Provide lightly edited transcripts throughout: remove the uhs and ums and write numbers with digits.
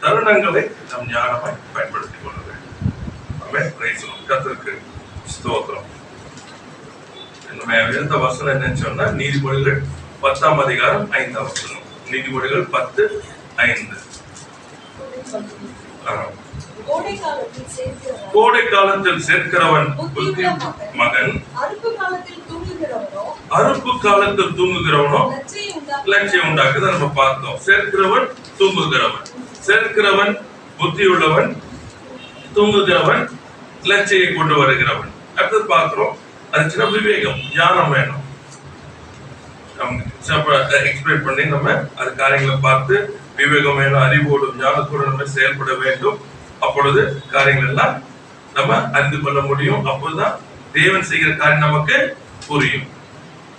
தருணங்களை நம் ஞானமாய் பயன்படுத்திக் கொள்ள வேண்டும். கர்த்தருக்கு ஸ்தோத்திரம். எந்த வசனம் என்னன்னு சொன்னா நீதிமொழிகள் 10ஆம் அதிகாரம் 5ஆம் வசனம். நீதிமொழிகள் 10:5. கோடை காலத்தில் சேர்க்கிறவன் மகன், அறுப்பு காலத்தில் தூங்குகிறவனோ லட்சியம் உண்டாக்குது. நம்ம பார்த்தோம். சேர்க்கிறவன் தூங்குகிறவன், சேர்க்கிறவன் புத்தியுள்ளவன், தூங்குகிறவன் லட்சியை கொண்டு வருகிறவன். அடுத்தது பார்க்கிறோம். அது சின்ன விவேகம், ஞானம் வேணும். எக்ஸ்பிளைன் பண்ணி நம்ம அது காரியங்களை பார்த்து விவேகம் வேணும், அறிவோடு ஞானத்தோடு நம்ம செயல்பட வேண்டும். அப்பொழுது காரியங்கள் எல்லாம் நம்ம அறிந்து கொள்ள முடியும். அப்போதுதான் தேவன் செய்கிற காரியம் நமக்கு புரியும்.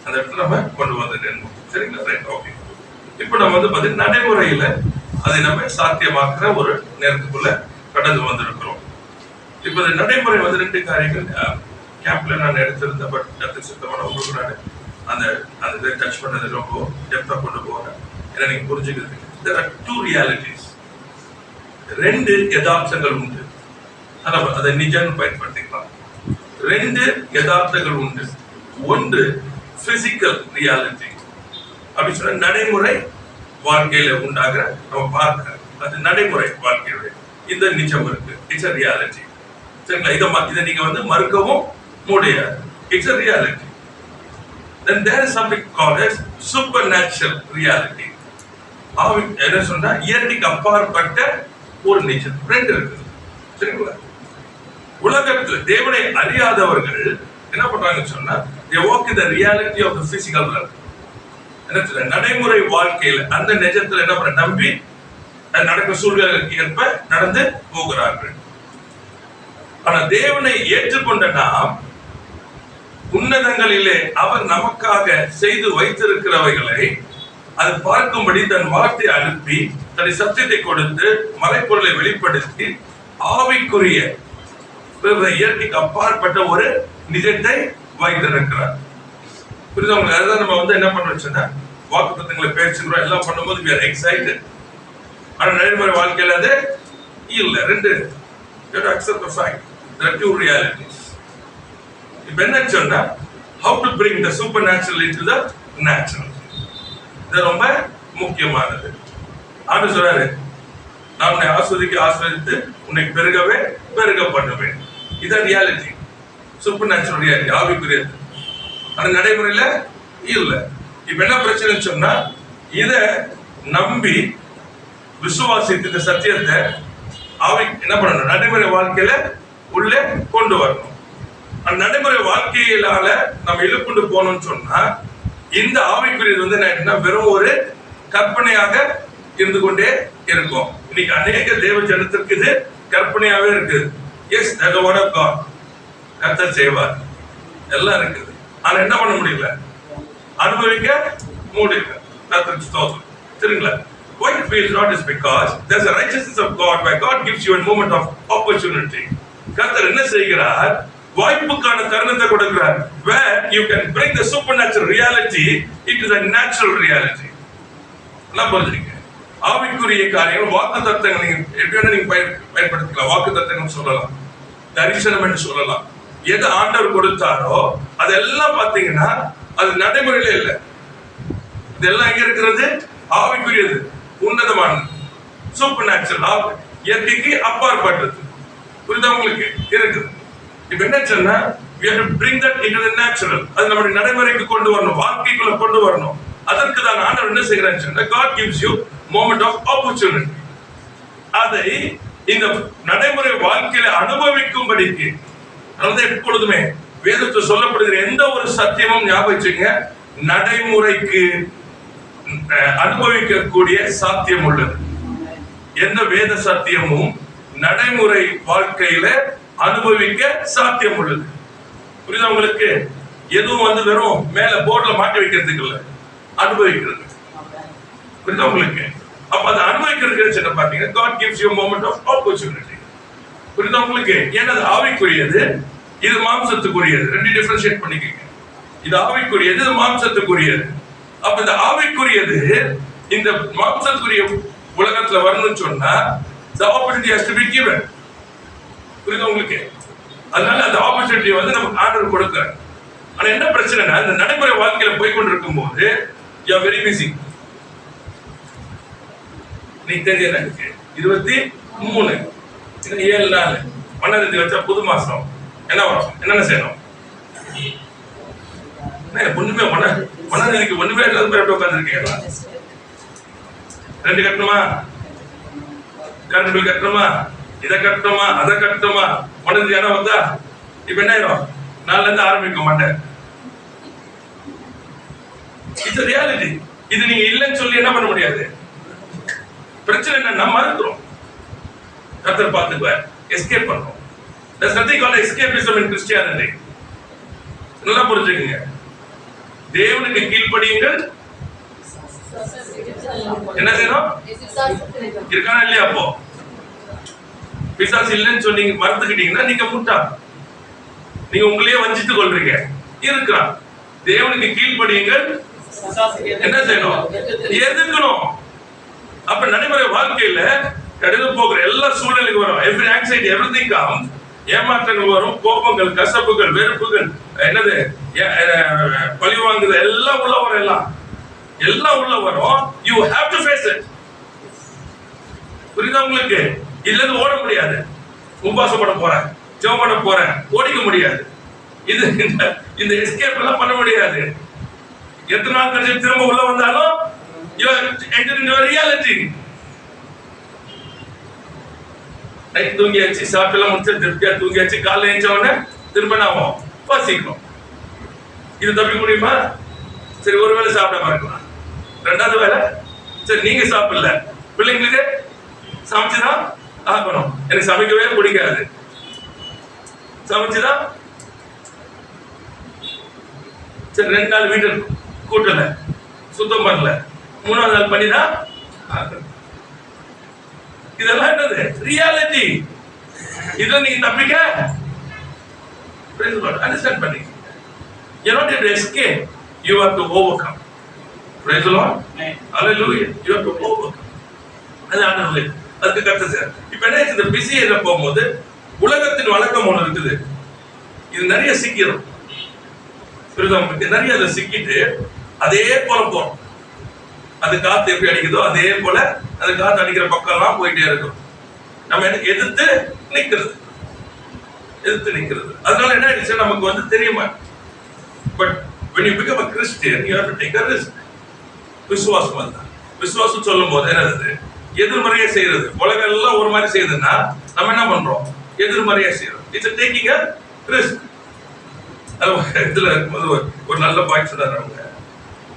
அந்த இடத்துல நம்ம கொண்டு வந்துட்டேன். சரிங்களா? Right, okay. இப்ப நம்ம வந்து நடைமுறையில அதை நம்ம சாத்தியமாக்குற ஒரு நேரத்துக்குள்ள கடந்து வந்திருக்கிறோம். இப்ப இந்த நடைமுறை வந்து 2 காரியங்கள் கேம்ப்ல நான் எடுத்திருந்தேன். பட் கருத்து சுத்தமான உங்களுக்கு நான் அந்த இதை டச் பண்ணது ரொம்ப டெப்தா கொண்டு போறேன். ஏன்னா நீங்க புரிஞ்சுக்கிறதுக்கு there are 2 realities. 2 யதார்த்தங்கள் உண்டு. அதை நிஜம் பயன்படுத்திக்கலாம். 2 யதார்த்தங்கள் உண்டு. ஒன்று பிசிக்கல் ரியாலிட்டி, அப்படி சொன்ன நடைமுறை வாழ்க்கையில உண்டாகிற நம்ம பார்க்கிற அது நடைமுறை வாழ்க்கையுடைய இந்த நிஜம் இருக்கு. It's a reality. சரிங்களா? இதை நீங்க வந்து மறுக்கவும் முடியாது. It's a reality. Then there is something called as supernatural reality. என்ன சொன்னா இயற்கைக்கு அப்பாற்பட்ட ஒரு நிஜம். 2 இருக்கு. சரிங்களா? உலகத்தில் தேவனை அறியாதவர்கள் என்ன பண்றாங்கன்னு சொன்னா they walk in the reality of the physical world. என்ன சொல்ற நடைமுறை வாழ்க்கையில அந்த நிஜத்துல என்ன பண்ண நம்பி நடக்கும் சூழ்நிலைக்கு ஏற்ப நடந்து போகிறார்கள். ஆனா தேவனை ஏற்றுக்கொண்ட நாம் உன்னதங்களிலே அவர் நமக்காக செய்து வைத்திருக்கிறவைகளை அது பார்க்கும்படி தன் வார்த்தை அனுப்பி தன் சத்தியத்தை கொடுத்து மறைப்பொருளை வெளிப்படுத்தி ஆவிக்குரிய இயற்கைக்கு அப்பாற்பட்ட ஒரு நிஜத்தை வைத்திருக்கிறார். புரியுதவங்களுக்கு? அதுதான் நம்ம வந்து என்ன பண்ணுறோம்னா வாக்குத்தத்தங்களை பேசுகிறோம், எல்லாம் பண்ணும்போது we are excited. ஆனா நடைமுறை வாழ்க்கையில அது இல்ல. 2 you have to accept the fact there are 2 realities. இப்ப என்ன சொன்னா how to bring the supernatural into the natural. இது ரொம்ப முக்கியமானது. ஆண்டு சொல்றாரு நான் உன்னை ஆஸ்வதித்து உன்னை பெருகவே பெருக பண்ணுவேன். இதான் ரியாலிட்டி, சூப்பர் நேச்சுரல் ரியாலிட்டி, ஆவிக்குரியது. ஆனா நடைமுறையில இல்ல. இப்ப என்ன பிரச்சனை சொன்னா இத நம்பி விசுவாசித்த சத்தியத்தை ஆவி என்ன பண்ணணும் நடைமுறை வாழ்க்கையில உள்ளே கொண்டு வரணும். அந்த நடைமுறை வாழ்க்கையிலால நம்ம இழுப்புண்டு போனோம்னு சொன்னா இந்த ஆவிக்குரியது வந்து என்ன வெறும் ஒரு கற்பனையாக இருந்து கொண்டே இருக்கும். இன்னைக்கு அநேக தேவ ஜனத்திற்கு இது கற்பனையாவே இருக்குது. Yes, that's the word of God. கர்த்தர் செய்வார், எல்லாம் இருக்குது. ஆனா என்ன பண்ண முடியல, அனுபவிக்க முடியல. கர்த்தருக்கு ஸ்தோத்திரம். சரிங்களா? Why it feels not is because there's a righteousness of God where God gives you a moment of opportunity. கர்த்தர் என்ன செய்கிறார், வாய்ப்புக்கான தருணத்தை கொடுக்கிறார். Where you can bring the supernatural reality into the natural reality. எல்லாம் புரிஞ்சுங்க. ஆவிக்குரிய காரியங்கள் வாக்குத்தத்தங்கள் நீங்க எப்படின்னா நீங்க பயன்படுத்திக்கலாம். வாக்குத்தத்தங்கள் சொல்லலாம், தரிசனம் என்று சொல்லலாம். எது ஆண்டவர் கொடுத்தாரோ அதெல்லாம் பாத்தீங்கன்னா அது நடைமுறையில இல்லை. இதெல்லாம் எங்க இருக்கிறது? ஆவிக்குரியது, உன்னதமானது, சூப்பர் நேச்சுரல், இயற்கைக்கு அப்பாற்பட்டது. புரியுதா உங்களுக்கு? இருக்குது. இப்ப என்ன சொன்னா we have to bring that into the natural. அது நம்முடைய நடைமுறைக்கு கொண்டு வரணும், வாழ்க்கைக்குள்ள கொண்டு வரணும். அதற்கு தான் ஆண்டவர் என்ன செய்கிறான்னு சொன்னா God gives you moment of opportunity. அதை இந்த நடைமுறை வாழ்க்கையில அனுபவிக்கும்படிக்கு. அதாவது எப்பொழுதுமே வேதத்தில் சொல்லப்படுகிற எந்த ஒரு சத்தியமும் ஞாபகம் வச்சுங்க, நடைமுறைக்கு அனுபவிக்கக்கூடிய சாத்தியம் உள்ளது. எந்த வேத சத்தியமும் நடைமுறை வாழ்க்கையில அனுபவிக்க சாத்தியம் உள்ளது. புரியுதா உங்களுக்கு? எதுவும் வந்து வெறும் மேல போர்ட்ல மாட்டி வைக்கிறதுக்கு இல்ல, அனுபவிக்கிறது. புரியுதா உங்களுக்கு? அப்ப அதை அனுபவிக்கிறதுக்கு என்ன பாத்தீங்கன்னா God gives you a moment of opportunity. புரியுதா உங்களுக்கு? ஏன்னா அது ஆவிக்குரியது, இது மாம்சத்துக்குரியது. 2 டிஃபரன்ஷியேட் பண்ணிக்கங்க. இது ஆவிக்குரியது, இது மாம்சத்துக்குரியது. அப்ப இந்த ஆவிக்குரியது இந்த மாம்சத்துக்குரிய உலகத்துல வரணும்னு சொன்னா the opportunity has to be given. புரியுதா உங்களுக்கு? அதனால அந்த ஆப்பர்ச்சுனிட்டி வந்து நமக்கு ஆண்டவர் கொடுக்கிறார். ஆனா என்ன பிரச்சனைனா இந்த நடைமுறை வாழ்க்கையில போய் கொண்டிருக்கும் போது you are very busy. நீ தெரியல எனக்கு 23 இன்னும் 7 நாள் மன்னரத்தி வச்சா புது மாசம் என்ன வரும்? என்னென்ன செய்யணும்? ஒண்ணுமே மன்னரத்திக்கு ஒண்ணுமே இல்லாத போய் உட்கார்ந்து இருக்கீங்களா? 2 கட்டணுமா? கரண்ட் பில் கட்டணுமா? இதை கட்டணுமா? அதை கட்டணுமா? மன்னரத்தி இடம் வந்தா இப்ப என்ன ஆயிரும்? நாள்ல இருந்து ஆரம்பிக்க மாட்டேன். It's reality. இது நீங்க இல்லைன்னு சொல்லி என்ன பண்ண முடியாது. பிரச்சனை என்ன? நம்ம இருக்கிறோம். கர்த்தர் பார்த்துக்குவார். எஸ்கேப் பண்றோம். There's nothing called escapism in Christianity. நல்லா புரிஞ்சுக்கங்க. தேவனுக்கு கீழ்ப்படியுங்கள். என்ன செய்யணும்? இருக்கானா இல்லையா? அப்போ பிசாசு இல்லைன்னு சொன்னீங்க மறந்துக்கிட்டீங்கன்னா நீங்க முட்டா. நீங்க உங்களையே வஞ்சித்துக் கொள்றீங்க. இருக்கிறான். தேவனுக்கு கீழ்ப்படியுங்கள். என்ன செய்யணும்? எதுக்கணும். அப்ப நடைமுறை வாழ்க்கையில கடந்து போகிற எல்லா சூழ்நிலைக்கு வரும். Every anxiety everything come. ஏமாற்றங்கள் வரும், கோபங்கள், கசப்புகள், வெறுப்புகள், என்னது பழி வாங்குது எல்லாம் உள்ள வரும். எல்லாம் உள்ள வரும். You have to face it. புரியுதா உங்களுக்கு? இதுல இருந்து ஓட முடியாது. உபாசப்பட போறேன், ஜெபம் பண்ண போறேன், ஓடிக்க முடியாது. இது இந்த எஸ்கேப் எல்லாம் பண்ண முடியாது. எத்தனை நாள் கழிச்சு திரும்ப உள்ள வந்தாலும் you are entering into a reality. Night தூங்கியாச்சு, சாப்பிட்டெல்லாம் முடிச்சு திருப்தியா தூங்கியாச்சு, காலைல எழுந்த உடனே திரும்ப நாம பசிக்கும். இது தப்பிக்க முடியுமா? சரி, ஒரு வேளை சாப்பிடாம இருக்கலாம். 2வது வேளை சரி நீங்க சாப்பிடல, பிள்ளைங்களுக்கு சமைச்சுதான் ஆகணும். எனக்கு சமைக்கவே பிடிக்காது, சமைச்சுதான் சரி 2 நாள் வீட்டு கூட்டல, சுத்தம் பண்ணல, 3வது நாள் பண்ணிதான் ஆகணும். இதெல்லாம் என்னது? ரியாலிட்டி. இதை நீங்க தப்பிக்க அண்டர்ஸ்டாண்ட் பண்ணி you not to escape, you have to overcome. Praise the Lord. Hallelujah. You have to overcome. அதுக்கு கரெக்டா சார். இப்ப என்ன இந்த பிஸி ஏரியா போகும்போது உலகத்தின் வழக்கம் ஒண்ணு இருக்குது. இது நிறைய சிக்கிரும். நிறைய அதை சிக்கிட்டு அதே போல போறோம். அது காத்து எப்படி அடிக்குதோ அதே போல அது காத்து அடிக்கிற பக்கம்லாம் போயிட்டே இருக்கும். நம்ம எதிர்த்து நிக்கிறது. அதனால என்ன ஆயிடுச்சு, நமக்கு வந்து தெரியுமா. But when you become a Christian, you have to take a risk. விசுவாசம் வந்தா. விசுவாசம் சொல்லும் போது என்னது? எதிர்மறையா செய்யறது. உலகம் எல்லாம் ஒரு மாதிரி செய்யுதுன்னா நம்ம என்ன பண்றோம்? எதிர்மறையா செய்யறோம். It's taking a risk. இதுல இருக்கும்போது ஒரு நல்ல பாயிண்ட் சொன்னார். அவங்க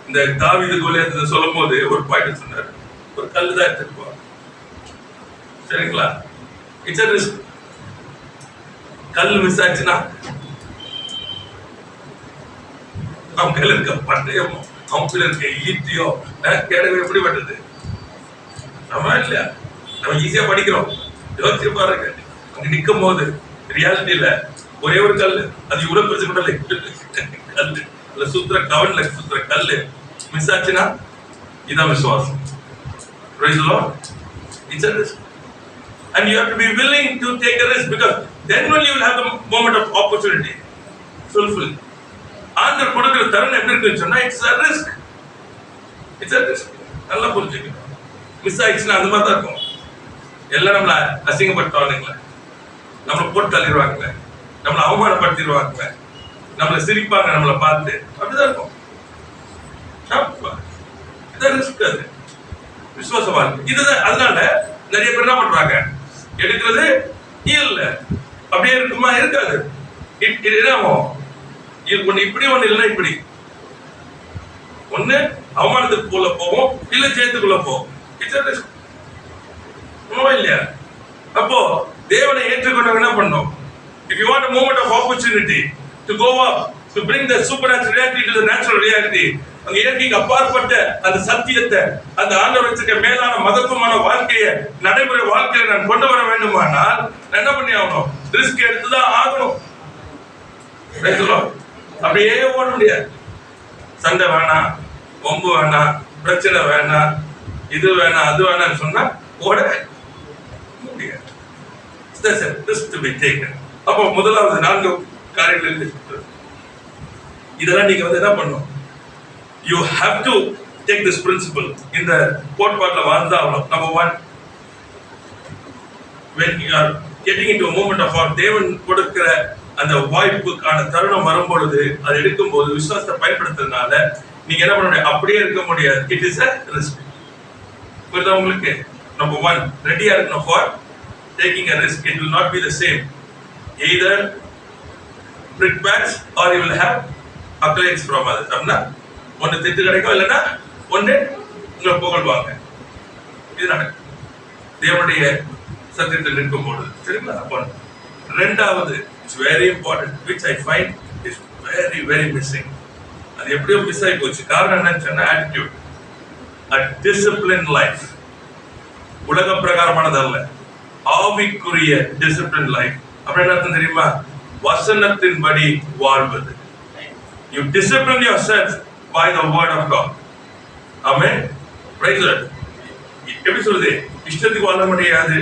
இந்த தாவீது கோலியாத்தை சொல்லும் போது ஒரு பாயிண்ட் சொன்னார். ஒரு கல்லு தான் எடுத்துருப்போம், சரிங்களா? It's a risk. கல் மிஸ் ஆச்சுன்னா அவன் கையில இருக்க பட்டயமோ அவன் கையில இருக்க ஈட்டியோ கேடவே எப்படி பட்டது? நம்ம இல்லையா? நம்ம ஈஸியா படிக்கிறோம். யோசிச்சு பாருங்க, அங்க நிக்கும் போது ரியாலிட்டியில ஒரே ஒரு கல்லு, அது இவ்வளவு பெருசு கூட கல்லு, அதுல சுத்துற கவன்ல சுத்துற கல்லு மிஸ் ஆச்சுன்னா இதான் விசுவாசம். Praise the Lord. It's a risk. And you have to be willing to take a risk, because then when you will have the moment of opportunity fulfilled. ஆண்டவர் கொடுக்கிற தருணம் எப்படி இருக்குன்னு சொன்னா it's a risk. It's a risk. நல்லா புரிஞ்சுக்கணும். Miss ஆயிடுச்சுன்னா அந்த மாதிரி தான் இருக்கும். எல்லாம் நம்மள அசிங்கப்படுத்துவானுங்களே, நம்மளை போட்டு தள்ளிடுவாங்க, நம்மளை அவமானப்படுத்திடுவாங்க, நம்மளை சிரிப்பாங்க நம்மளை பார்த்து. அப்படிதான் இருக்கும். இதான் ரிஸ்க். அது விசுவாச வாழ்க்கை. இதுதான். அதனால நிறைய பேர் என்ன பண்றாங்க, எடுக்கிறது இல்ல, அப்படியே இருக்குமா? இருக்காது. என்ன ஆகும்? ஒண்ணு இப்படி, ஒண்ணு இல்லைன்னா இப்படி. ஒண்ணு அவமானத்துக்குள்ள போவோம், இல்ல ஜெயத்துக்குள்ள போவோம். இல்லையா? அப்போ தேவனை ஏற்றுக்கொண்டவங்க என்ன பண்ணோம்? If you want a moment of opportunity to go up, to bring the supernatural reality to the natural reality, அங்க இயற்கைக்கு அப்பாற்பட்ட அந்த சத்தியத்தை, அந்த ஆண்டவர் வச்சிருக்க மேலான மகத்துவமான வாழ்க்கையை நடைமுறை வாழ்க்கையில நான் கொண்டு வர வேண்டுமானால் நான் என்ன பண்ணி ஆகணும்? ரிஸ்க் எடுத்துதான் ஆகணும். அப்படியே ஓட முடியாது. சண்டை வேணாம், வம்பு வேணாம், பிரச்சனை வேணாம், இது வேணாம், அது வேணாம்னு சொன்னா ஓட there's a risk to be taken. அப்போ முதலாவது 4 காரியங்கள் இதெல்லாம் நீங்க என்ன பண்ணணும்? You have to take this principle. இந்த கோட்பாட்டில் வாழ்ந்தாலும் number 1, when you are getting into a moment of our தேவன் கொடுக்கிற அந்த வாய்ப்புக்கான தருணம் வரும்பொழுது அதை எடுக்கும் போது விசுவாசத்தை பயன்படுத்துறதுனால நீங்க என்ன பண்ண முடியாது? அப்படியே இருக்க முடியாது. It is a risk. புரியுதா உங்களுக்கு? number 1, ரெடியா இருக்கணும் for taking a risk. It will not be the same. Either brickbats or you will have accolades from others. அப்படின்னா ஒன்று திட்டு கிடைக்கும், இல்லைன்னா ஒன்று உங்களை புகழ்வாங்க. இது நடக்கும் தேவனுடைய சத்தியத்தில் நிற்கும் பொழுது. சரிங்களா? அப்போ ரெண்டாவது, it's very important, which I find is very very missing. அது எப்படியோ மிஸ் ஆகி போச்சு. காரணம் என்னன்னு சொன்னா attitude. A disciplined life. உலக பிரகாரமானது அல்ல, ஆவிக்குரிய disciplined life. அப்படி என்ன அர்த்தம் தெரியுமா? வசனத்தின்படி வாழ்வது. You discipline yourself by the word of God. Amen. Praise the Lord. எப்படி சொல்றது? இஷ்டத்துக்கு வாழ முடியாது,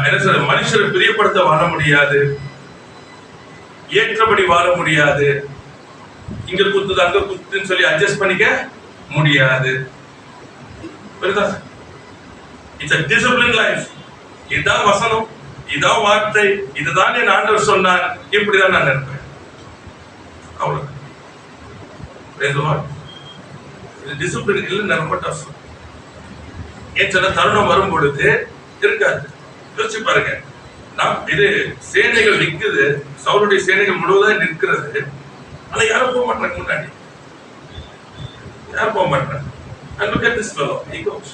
என்ன சொல்ற, மனுஷரை பிரியப்படுத்த வாழ முடியாது, ஏற்றபடி வாழ முடியாது, இங்க குத்துது அங்க குத்துன்னு சொல்லி அட்ஜஸ்ட் பண்ணிக்க முடியாது. புரியுதா? It's a disciplined life. இதான் வசனம், இதான் வார்த்தை, இதுதான் என் ஆண்டவர் சொன்னார், இப்படிதான் நான் இருப்பேன். அவ்வளவு. டிசிப்ளின் இல்லை, ரொம்ப டஃப். ஏன் சொன்ன தருணம் வரும் பொழுது இருக்காது. யோசிச்சு பாருங்க, இது சேனைகள் நிற்குது, சவுளுடைய சேனைகள் முழுவதும் நிற்கிறது, ஆனா யாரும் போக மாட்டாங்க முன்னாடி, யாரும் போக மாட்டாங்க. And look at this fellow, he goes.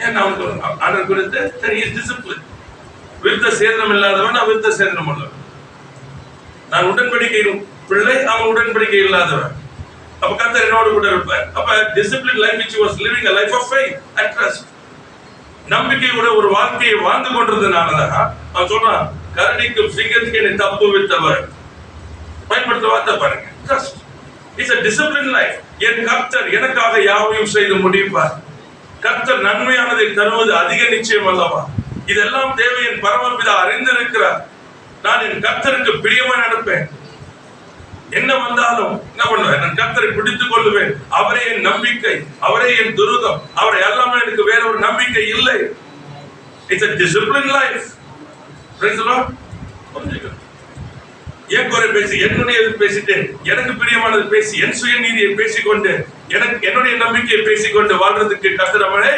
ஏன் அவனுக்கு ஆண்டவர் குறித்து he is disciplined. விருத்த சேதனம் இல்லாதவன் அவிருத்த சேதனம் உள்ளவன். நான் உடன்படிக்கை பிள்ளை, அவன் உடன்படிக்கை இல்லாதவன். அப்ப கர்த்தர் என்னோடு கூட இருப்பார். அப்ப disciplined life which was living a life of faith and trust. நம்பிக்கையோட ஒரு வாழ்க்கையை வாழ்ந்து கொண்டிருந்தனாலதான் அவன் சொல்றான், கரடிக்கும் சிங்கத்துக்கு என்னை தப்பு வித்தவர். பயன்படுத்த வார்த்தை பாருங்க, trust. It's a disciplined life. என் கர்த்தர் எனக்காக யாவையும் செய்து முடிப்பார். கர்த்தர் நன்மையானதை தருவது அதிக நிச்சயம் அல்லவா? இதெல்லாம் தேவை என் பரமபிதா அறிந்திருக்கிறார். நான் என் கர்த்தருக்கு பிரியமா நடப்பேன். என்ன வந்தாலும் என்ன பண்ணுவேன்? நான் கர்த்தரை பிடித்துக் கொள்ளுவேன். அவரே என் நம்பிக்கை, அவரே என் துருகம், அவரை எல்லாமே எனக்கு வேற ஒரு நம்பிக்கை இல்லை. It's a disciplined life. Praise the Lord. என் குறை பேசி, என்னுடைய பேசிட்டு, எனக்கு பிரியமானது பேசி, என் சுயநீதியை பேசிக்கொண்டு, எனக்கு என்னுடைய நம்பிக்கையை பேசிக்கொண்டு வாழ்றதுக்கு கர்த்தர் நம்மளே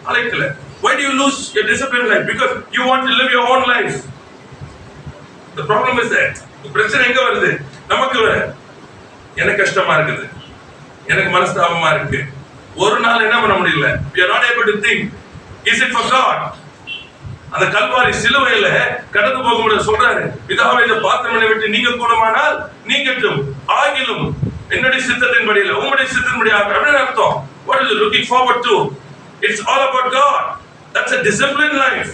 அழைக்கல. Why do you lose your disciplined life? Because you want to live your own life. The problem is that பிரச்சனை எங்க வருது? நமக்கு வர எனக்கு கஷ்டமா இருக்குது, எனக்கு மனஸ்தாபமா இருக்கு, ஒரு நாள் என்ன பண்ண முடியல. We are not able to think, is it for God? அந்த கல்வாரி சிலுவையில கடந்து போகும்போது சொல்றாரு, பிதாவே இந்த பாத்திரத்தை விட்டு நீங்க கூடமானால் நீங்கட்டும், ஆகிலும் என்னுடைய சித்தத்தின்படி இல்ல உம்முடைய சித்தத்தின்படி ஆக. அப்படின்னு அர்த்தம். What is you looking forward to? It's all about God. That's a disciplined life.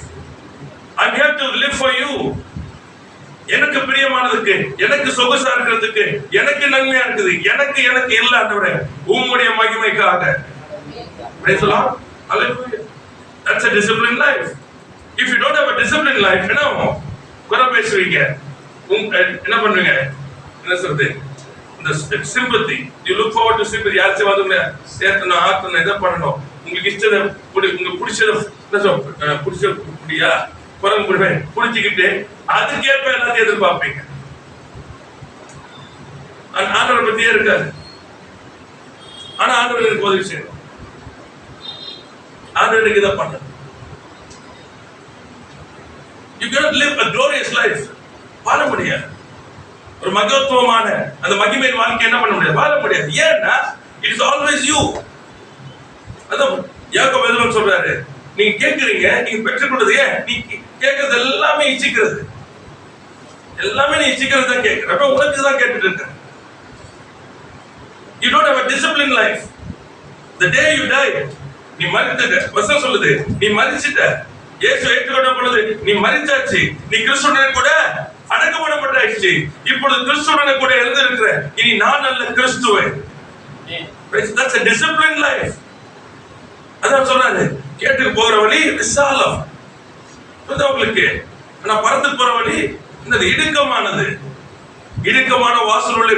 I'm here to live for you. எனக்கு பிரியமானதுக்கு, எனக்கு சொகுசா இருக்கிறதுக்கு, எனக்கு நன்மையா இருக்குது, எனக்கு எனக்கு இல்ல ஆண்டவரே, உம்முடைய மகிமைக்காக. Praise the Lord. Hallelujah. That's a disciplined life. If you don't have a disciplined life, என்ன குறை பேசுவீங்க, என்ன பண்ணுவீங்க, என்ன சொல்றது, இந்த sympathy, you look forward to sympathy. யாராச்சும் வந்து சேர்த்தணும், ஆத்தணும், எதை பண்ணணும், உங்களுக்கு இஷ்டத்தை உங்களுக்கு பிடிச்சத என்ன சொல்ல, பிடிச்ச முடியா குரங்கு முடிவேன் பிடிச்சிக்கிட்டு அதுக்கேற்ப எல்லாத்தையும் எதிர்பார்ப்பீங்க. ஆண்டவரை பத்தியே இருக்காது. ஆனா ஆண்டவர் எனக்கு உதவி செய்யணும், ஆண்டவர் எனக்கு இதை பண்ண. You cannot live a glorious life. வாழ முடியாது. ஒரு மகத்துவமான அந்த மகிமையின் வாழ்க்கை என்ன பண்ண முடியாது, வாழ முடியாது. ஏன்னா it is always you. அதான் யாக்கோபு எதுவும் சொல்றாரு, நீங்க கேட்கறீங்க, நீங்க பெற்றுக்கொண்டது, ஏன் நீ கேட்கறது எல்லாமே இச்சிக்கிறது, எல்லாமே நீ இச்சிக்கிறது தான் கேட்கிற, அப்ப உனக்கு தான் கேட்டுட்டு இருக்க. You don't have a disciplined life. The day you die, நீ மரிச்சிட்ட, வசனம் சொல்லுது, நீ மரிச்சிட்ட, இயேசு ஏற்றுக்கொண்ட பொழுது நீ மரிச்சாச்சு, நீ கிறிஸ்துவுடன் கூட அடக்கம் பண்ணப்பட்டாச்சு, இப்பொழுது கிறிஸ்துவுடன் கூட எழுந்திருக்கிற, இனி நான் அல்ல கிறிஸ்துவே. That's a disciplined life. அதான் சொல்றாரு, கேட்டுக்கு போகிற வழி விசாலம், உங்களுக்கு. ஆனா பரத்துக்கு போற வழி இந்த இடுக்கமானது. இடுக்கமான வாசல் உள்ள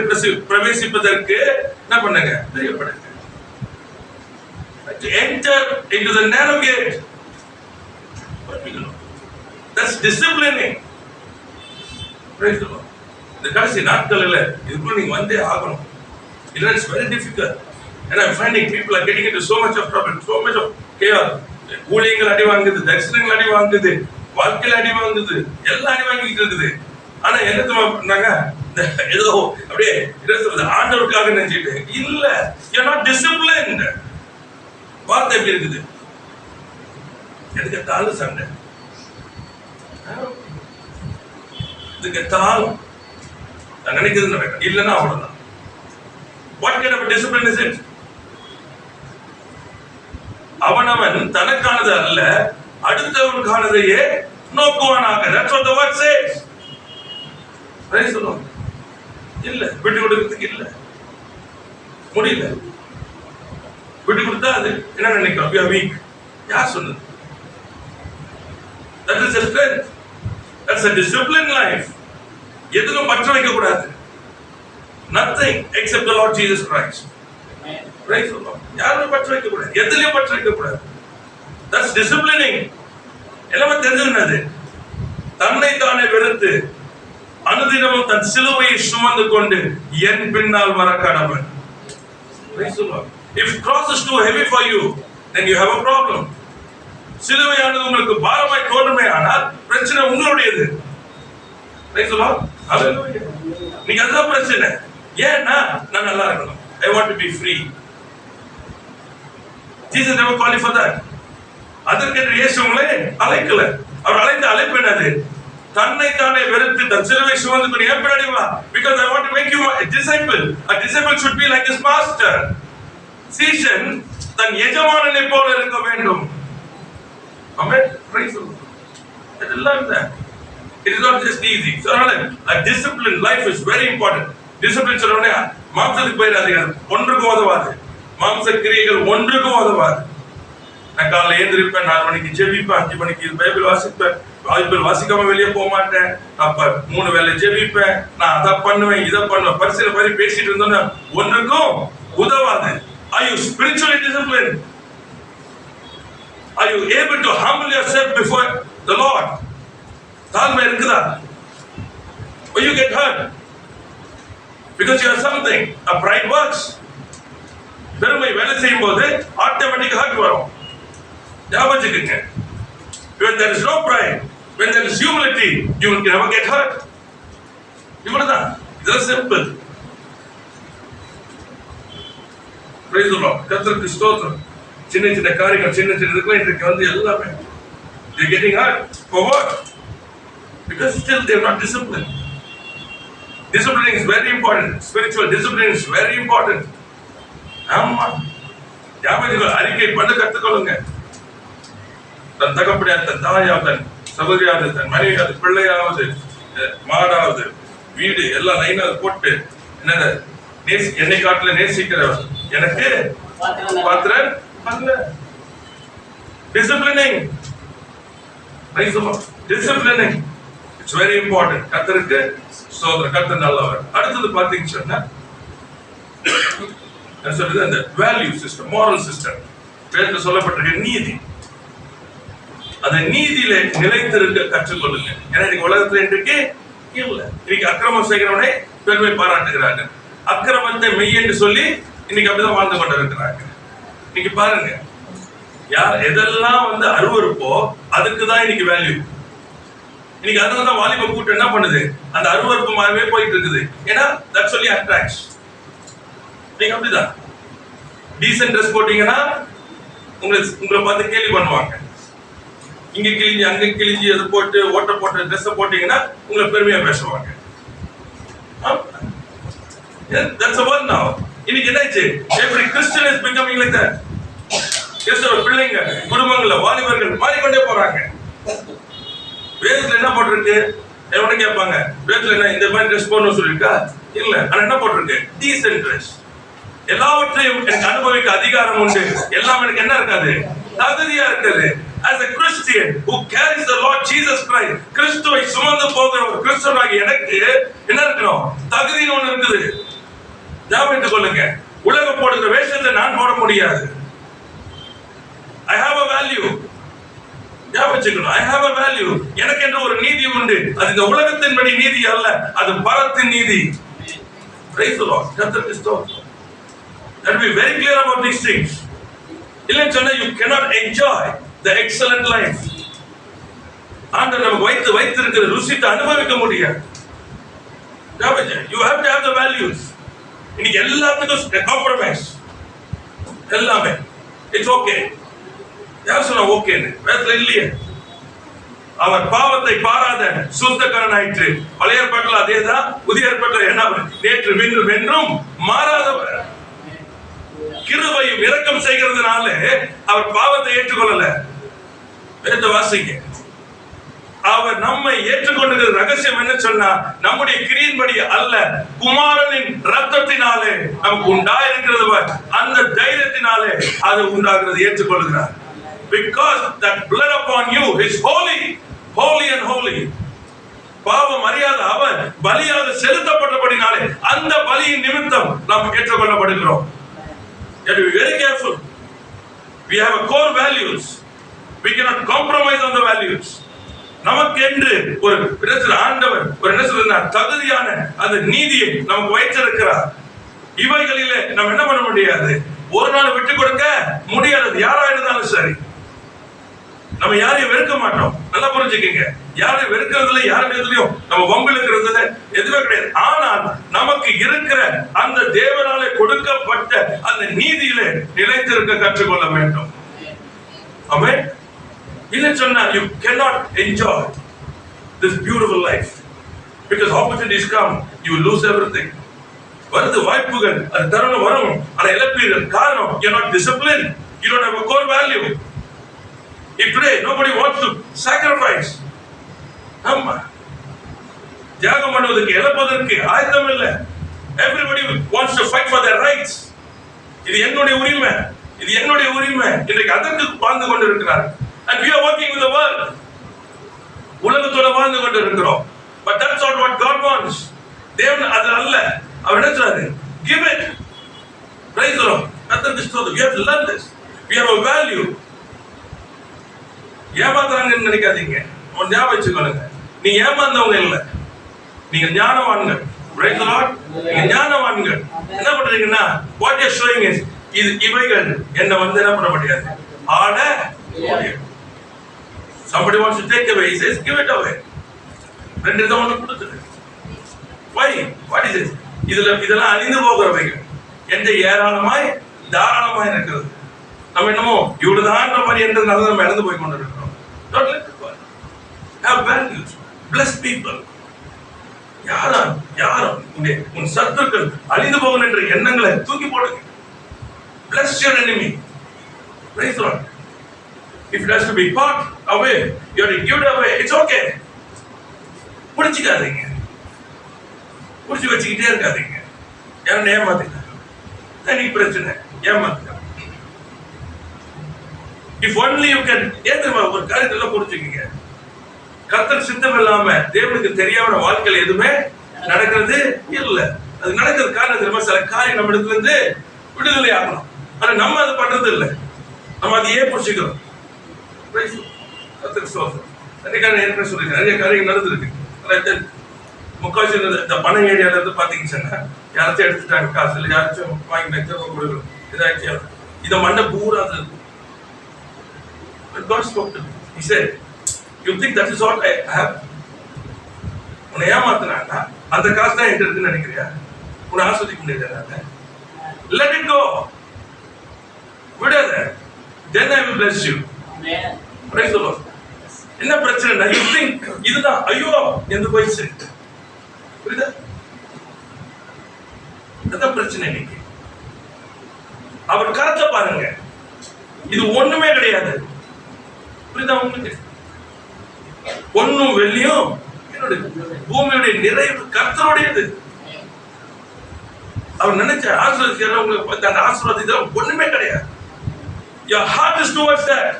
பிரவேசிப்பதற்கு என்ன பண்ணுங்க? தெரியப்படுங்க. To enter into the narrow gate. That's disciplining. Praise the Lord. இந்த கடைசி நாட்களில் இதுக்குள்ள நீங்க வந்தே ஆகணும். It's very difficult. And I'm finding people are getting into so much of trouble, so much of chaos. ஊழியங்கள் அடி வாங்குது, தரிசனங்கள் அடி வாங்குது, வாழ்க்கையில் அடி வாங்குது, எல்லாம் அடி வாங்கிட்டு இருக்குது. ஆனா என்ன பண்ணாங்க? ஏதோ அப்படியே ஆண்டவருக்காக நினைச்சிட்டு இல்ல. You're not disciplined. வார்த்தை எப்படி இருக்குது? எதுக்கெத்தாலும் சண்டை, எதுக்கெத்தாலும் நான் நினைக்கிறது நடக்கும், இல்லைன்னா அவ்வளவுதான். What kind of a discipline is it? அவனவன் தனக்கானது அல்ல அடுத்தவனுக்கானதையே நோக்குவானாக. That's what the word says. Praise the Lord. இல்ல விட்டு கொடுக்கிறதுக்கு இல்ல, முடியல. விட்டு கொடுத்தா அது என்ன நினைக்கிறோம்? We are weak. யார் சொன்னது? That is a strength. That's a disciplined life. எதுக்கும் பற்ற வைக்க கூடாது. Nothing except the Lord Jesus Christ. Praise the Lord. யாரும் பற்ற வைக்க கூடாது, எதுலயும் பற்ற வைக்க கூடாது. That's disciplining. எல்லாமே தெரிஞ்சது. தன்னை தானே வெறுத்து அனுதினமும் தன் சிலுவையை சுமந்து கொண்டு என் பின்னால் வர கடவன். Praise the Lord. If cross is too heavy for you, then you have a problem. சிலுவையானது உங்களுக்கு பாரமாய் தோன்றுமே ஆனால் பிரச்சனை உங்களுடையது. Praise the Lord. Hallelujah. நீங்க அதான் பிரச்சனை. ஏன்னா நான் நல்லா இருக்கணும். I want to be free. Jesus never called you for that. அதற்கு இயேசு உங்களை அழைக்கல. அவர் அழைத்த அழைப்பு என்னது? தன்னை தானே வெறுத்து தன் சிலுவை சுமந்து கொண்டு என் பின்னாடி வா. Because I want to make you a disciple. A disciple should be like his master. சீஷன் தன் எஜமானனை போல இருக்க வேண்டும். Amen. Praise the Lord. இதெல்லாம் தான். It is not just easy. So a disciplined life is very important. Discipline சொல்றோம்னா மாம்சத்துக்கு போயிடாதீங்க, ஒன்றுக்கும் உதவாது. மாம்ச கிரியைகள் ஒன்றுக்கும் உதவாது. நான் காலைல எழுந்திருப்பேன், 4 மணிக்கு ஜெபிப்பேன், 5 மணிக்கு பைபிள் வாசிப்பேன், பைபிள் வாசிக்காம வெளியே போக மாட்டேன், அப்ப 3 வேளை ஜெபிப்பேன், நான் அதை பண்ணுவேன் இதை பண்ணுவேன், பரிசீலனை மாதிரி பேசிட்டு இருந்தோம்னா ஒன்றுக்கும் உதவாது. Are you spiritually disciplined? Are you able to humble yourself before the Lord? தாழ்மை இருக்குதா? Or you get hurt because you have something. A pride works. பெருமை வேலை செய்யும் போது ஆட்டோமேட்டிக் ஹர்ட் வரும். ஞாபகம் வச்சுக்கங்க. When there is no pride, when there is humility, you will never get hurt. இவ்வளவுதான். It's simple. Praise the Lord. கர்த்தருக்கு ஸ்தோத்திரம். சின்ன சின்ன காரியங்கள் சின்ன சின்னதுக்குள்ள இன்றைக்கு வந்து எல்லாமே they are getting hurt. For what? Because still they are not disciplined. Discipline is very important. Spiritual discipline is very important. ஆமா, ஞாபகம் அறிக்கை பண்ண கற்றுக்கொள்ளுங்க. தன் தகப்படியாவது, தன் தாயாவது, சகோதரியாவது, தன் மனைவியாவது, பிள்ளையாவது, மாடாவது, வீடு எல்லாம் லைனாவது போட்டு என்னது என்னை காட்டுல நேசிக்கிறவர் எனக்கு பாத்திரன் அல்ல. Disciplining. Disciplining. It's very important. கர்த்தருக்கு ஸ்தோத்திரம். கர்த்தர் நல்லவர். அடுத்தது பாத்தீங்கன்னு சொன்னா சொல்றது அந்த வேல்யூ சிஸ்டம், மாரல் சிஸ்டம். பேருக்கு சொல்லப்பட்டிருக்க நீதி. அந்த நீதியில நிலைத்திருக்க கற்றுக்கொள்ளுங்க. ஏன்னா இன்னைக்கு உலகத்துல இன்றைக்கு இல்ல. இன்னைக்கு அக்கிரமம் செய்கிறவனை பெருமை பாராட்டுகிறாங்க. அக்கிரமத்தை மெய் என்று சொல்லி இன்னைக்கு அப்படிதான் வாழ்ந்து கொண்டு இருக்கிறாங்க. இன்னைக்கு பாருங்க, யார் எதெல்லாம் வந்து அருவருப்போ அதுக்குதான் இன்னைக்கு வேல்யூ. இன்னைக்கு அதுதான் வாலிப கூட்டம் என்ன பண்ணுது, அந்த அருவருப்பமாகவே போயிட்டு இருக்குது. ஏன்னா தட்ஸ் ஒன்லி அட்ராக்ட்ஸ். நீங்க அப்படிதான் டீசன்ட் ட்ரெஸ் போட்டீங்கன்னா உங்களை பார்த்து கேலி பண்ணுவாங்க. இங்க கிழிஞ்சி அங்க கிழிஞ்சி அதை போட்டு ஓட்ட போட்ட ட்ரெஸ் போட்டீங்கன்னா உங்களை பெருமையா பேசுவாங்க. That's the world now. இன்னைக்கு என்னாச்சு? Every Christian is becoming like that. கிறிஸ்தவ பிள்ளைங்க குடும்பங்கள்ல வாலிபர்கள் மாறிக்கொண்டே போறாங்க. வேதத்துல என்ன போட்டிருக்கு? எவனை கேட்பாங்க, வேதத்துல என்ன இந்த மாதிரி ட்ரெஸ் போடணும்னு சொல்லிருக்கா? இல்ல. ஆனா என்ன போட்டிருக்கு? Decent dress. எல்லாவற்றையும் எனக்கு அனுபவிக்க அதிகாரம் உண்டு. எல்லாம் எனக்கு என்ன இருக்காது? தகுதியா இருக்குது. As a Christian who carries the Lord Jesus Christ, கிறிஸ்துவை சுமந்து போகிற ஒரு கிறிஸ்தவனாகி எனக்கு என்ன இருக்கணும்? தகுதின்னு ஒண்ணு இருக்குது. ஞாபகம் கொள்ளுங்க. உலகம் போடுகிற வேஷத்தை நான் போட முடியாது. I have a value. ஞாபகம் I have a value. எனக்கு என்ற ஒரு நீதி உண்டு. அது இந்த உலகத்தின்படி நீதி அல்ல, அது பரத்தின் நீதி. Praise the Lord. கர்த்தருக்கு ஸ்தோத்திரம். Let me be very clear about these things. இல்லைன்னு சொன்னா you cannot enjoy the excellent life. ஆண்டவர் நமக்கு வைத்திருக்கிற ருசித்தை அனுபவிக்க முடியாது. You have to have the values. இன்னைக்கு எல்லாத்துக்கும் காம்ப்ரமைஸ், எல்லாமே இட்ஸ் ஓகே. யார் சொன்னா ஓகேன்னு? வேதத்துல இல்லையே. அவர் பாவத்தை பாராத சுத்தக்காரன் ஆயிற்று. பழைய ஏற்பாட்டில் அதேதான், புதிய ஏற்பாட்டில் என்ன? நேற்று மீண்டும் என்றும் மாறாதவர். கிருபையும் இரக்கம் செய்கிறதுனால அவர் பாவத்தை ஏற்றுக்கொள்ளல. வேத வாசிங்க. அவர் நம்மை ஏற்றுக்கொண்டிருக்கிற ரகசியம் என்ன சொன்னா, நம்முடைய கிரியின்படி அல்ல, குமாரனின் ரத்தத்தினாலே நமக்கு உண்டாயிருக்கிறது. அந்த தைரியத்தினாலே அது உண்டாகிறது, ஏற்றுக்கொள்கிறார். Because that blood upon you is holy, holy and holy. பாவம் அறியாத அவர் பலியாக செலுத்தப்பட்டபடினாலே அந்த பலியின் நிமித்தம் நாம் ஏற்றுக்கொள்ளப்படுகிறோம். You have to be very careful. We have a core values. We cannot compromise on the values. நமக்கு என்று ஒரு ஆண்டவர் ஒரு என்ன சொல்றார்? தகுதியான அந்த நீதியை நமக்கு வைத்திருக்கிறார். இவைகளிலே நம்ம என்ன பண்ண முடியாது? ஒரு நாள் விட்டு கொடுக்க முடியாது. யாரா இருந்தாலும் சரி, நம்ம யாரையும் வெறுக்க மாட்டோம். நல்லா புரிஞ்சுக்கங்க. யாரையும் வெறுக்கிறதுல, யாருடையதுலயும் நம்ம வம்பிழுக்கிறதுல எதுவுமே கிடையாது. ஆனால் நமக்கு இருக்கிற அந்த தேவனாலே கொடுக்கப்பட்ட அந்த நீதியிலே நிலைத்திருக்க கற்றுக்கொள்ள வேண்டும். ஆமென். இல்லைன்னு சொன்னா you cannot enjoy this beautiful life because opportunities come, you will lose everything. வருது வாய்ப்புகள், அது தருணம் வரும், ஆனா இழப்பீர்கள். காரணம், you are not disciplined, you don't have a core value. If today nobody wants to sacrifice, ஆமா, தியாகம் பண்ணுவதற்கு, இழப்பதற்கு ஆயத்தம் இல்லை. Everybody wants to fight for their rights. இது என்னுடைய உரிமை, இது என்னுடைய உரிமை. இன்றைக்கு அதற்கு வாழ்ந்து கொண்டிருக்கிறார். And we are working with the world. உலகத்தோட வாழ்ந்து கொண்டு இருக்கிறோம். But that's not what God wants. தேவன் அது அல்ல. அவர் என்ன சொல்றாரு? Give it. Praise the Lord. கர்த்தருக்கு ஸ்தோத்திரம். We have to learn this. We have a value. ஏமாத்துறாங்கன்னு நினைக்காதீங்க. ஒன்னு ஞாபகம் வச்சுக்கொள்ளுங்க. நீங்க ஏமாந்தவங்க இல்ல, நீங்க ஞானவான்கள். Praise the Lord. நீங்க ஞானவான்கள். என்ன பண்றீங்கன்னா, what you are showing is இவைகள் என்ன வந்து என்ன பண்ண முடியாது, ஆட முடியாது. Somebody wants to take away, he says give it away. ரெண்டு தான் ஒன்று கொடுத்துரு. Why? What is it? இதெல்லாம் அழிந்து போகிறவைகள் என்று ஏராளமாய் தாராளமாய் இருக்கிறது. நம்ம என்னமோ இவ்வளவுதான் மாதிரி என்றதுனால நம்ம இழந்து போய் கொண்டு இருக்கிறோம். Don't let it go. Have values. Bless people. யாரும் உன் சத்துருக்கள் அழிந்து போகணும் என்ற எண்ணங்களை தூக்கி போடுங்க. Bless your enemy. Praise the Lord. If it has to be part away, you have to give it away. It's okay. புடிச்சிக்காதீங்க, புடிச்சு வச்சுக்கிட்டே இருக்காதீங்க. யாரும் ஏமாத்துங்க, தனி பிரச்சனை, ஏமாத்துங்க. If only you can, ஏதோ ஒரு காரியத்துல புரிஞ்சுக்கீங்க. கர்த்தர் சித்தம் இல்லாம தேவனுக்கு தெரியாம வாழ்க்கையில் எதுவுமே நடக்கிறது இல்லை. அது நடக்கிறது காரணம் தெரியுமா? சில காரியம் நம்ம இடத்துல இருந்து விடுதலை ஆகணும், ஆனா நம்ம அது பண்றது இல்லை. நம்ம அதையே புடிச்சுக்கிறோம். நிறைய காரியங்கள் நடந்திருக்கு. முக்காசி இந்த பணம் ஏரியால இருந்து பாத்தீங்கன்னா யாராச்சும் எடுத்துட்டாங்க காசு, இல்லை யாராச்சும் வாங்கி லட்சம் கொடுக்கணும், இதாச்சும் இதை மண்டை பூரா God spoke to me. He said, you think that is all I have? உன்னை ஏமாத்துறாங்க, அந்த காசு தான் என்கிட்ட இருக்குன்னு நினைக்கிறியா? உன்னை ஆஸ்வதிக்க முடியாது. Let it go. விடாத. Then I will bless you. Amen. Praise the Lord. என்ன பிரச்சனை? You think இதுதான் ஐயோ என்று போயிடுச்சு. புரியுதா? அதான் பிரச்சனை இன்னைக்கு. அவர் கருத்தை பாருங்க, இது ஒண்ணுமே கிடையாது. புரியுதா உங்களுக்கு? பொன்னும் வெள்ளியும் பூமியுடைய நிறைவு கர்த்தருடையது. அவர் நினைச்ச ஆசீர்வாதம் உங்களுக்கு அந்த ஆசீர்வாதம் ஒண்ணுமே கிடையாது. Your heart is towards that.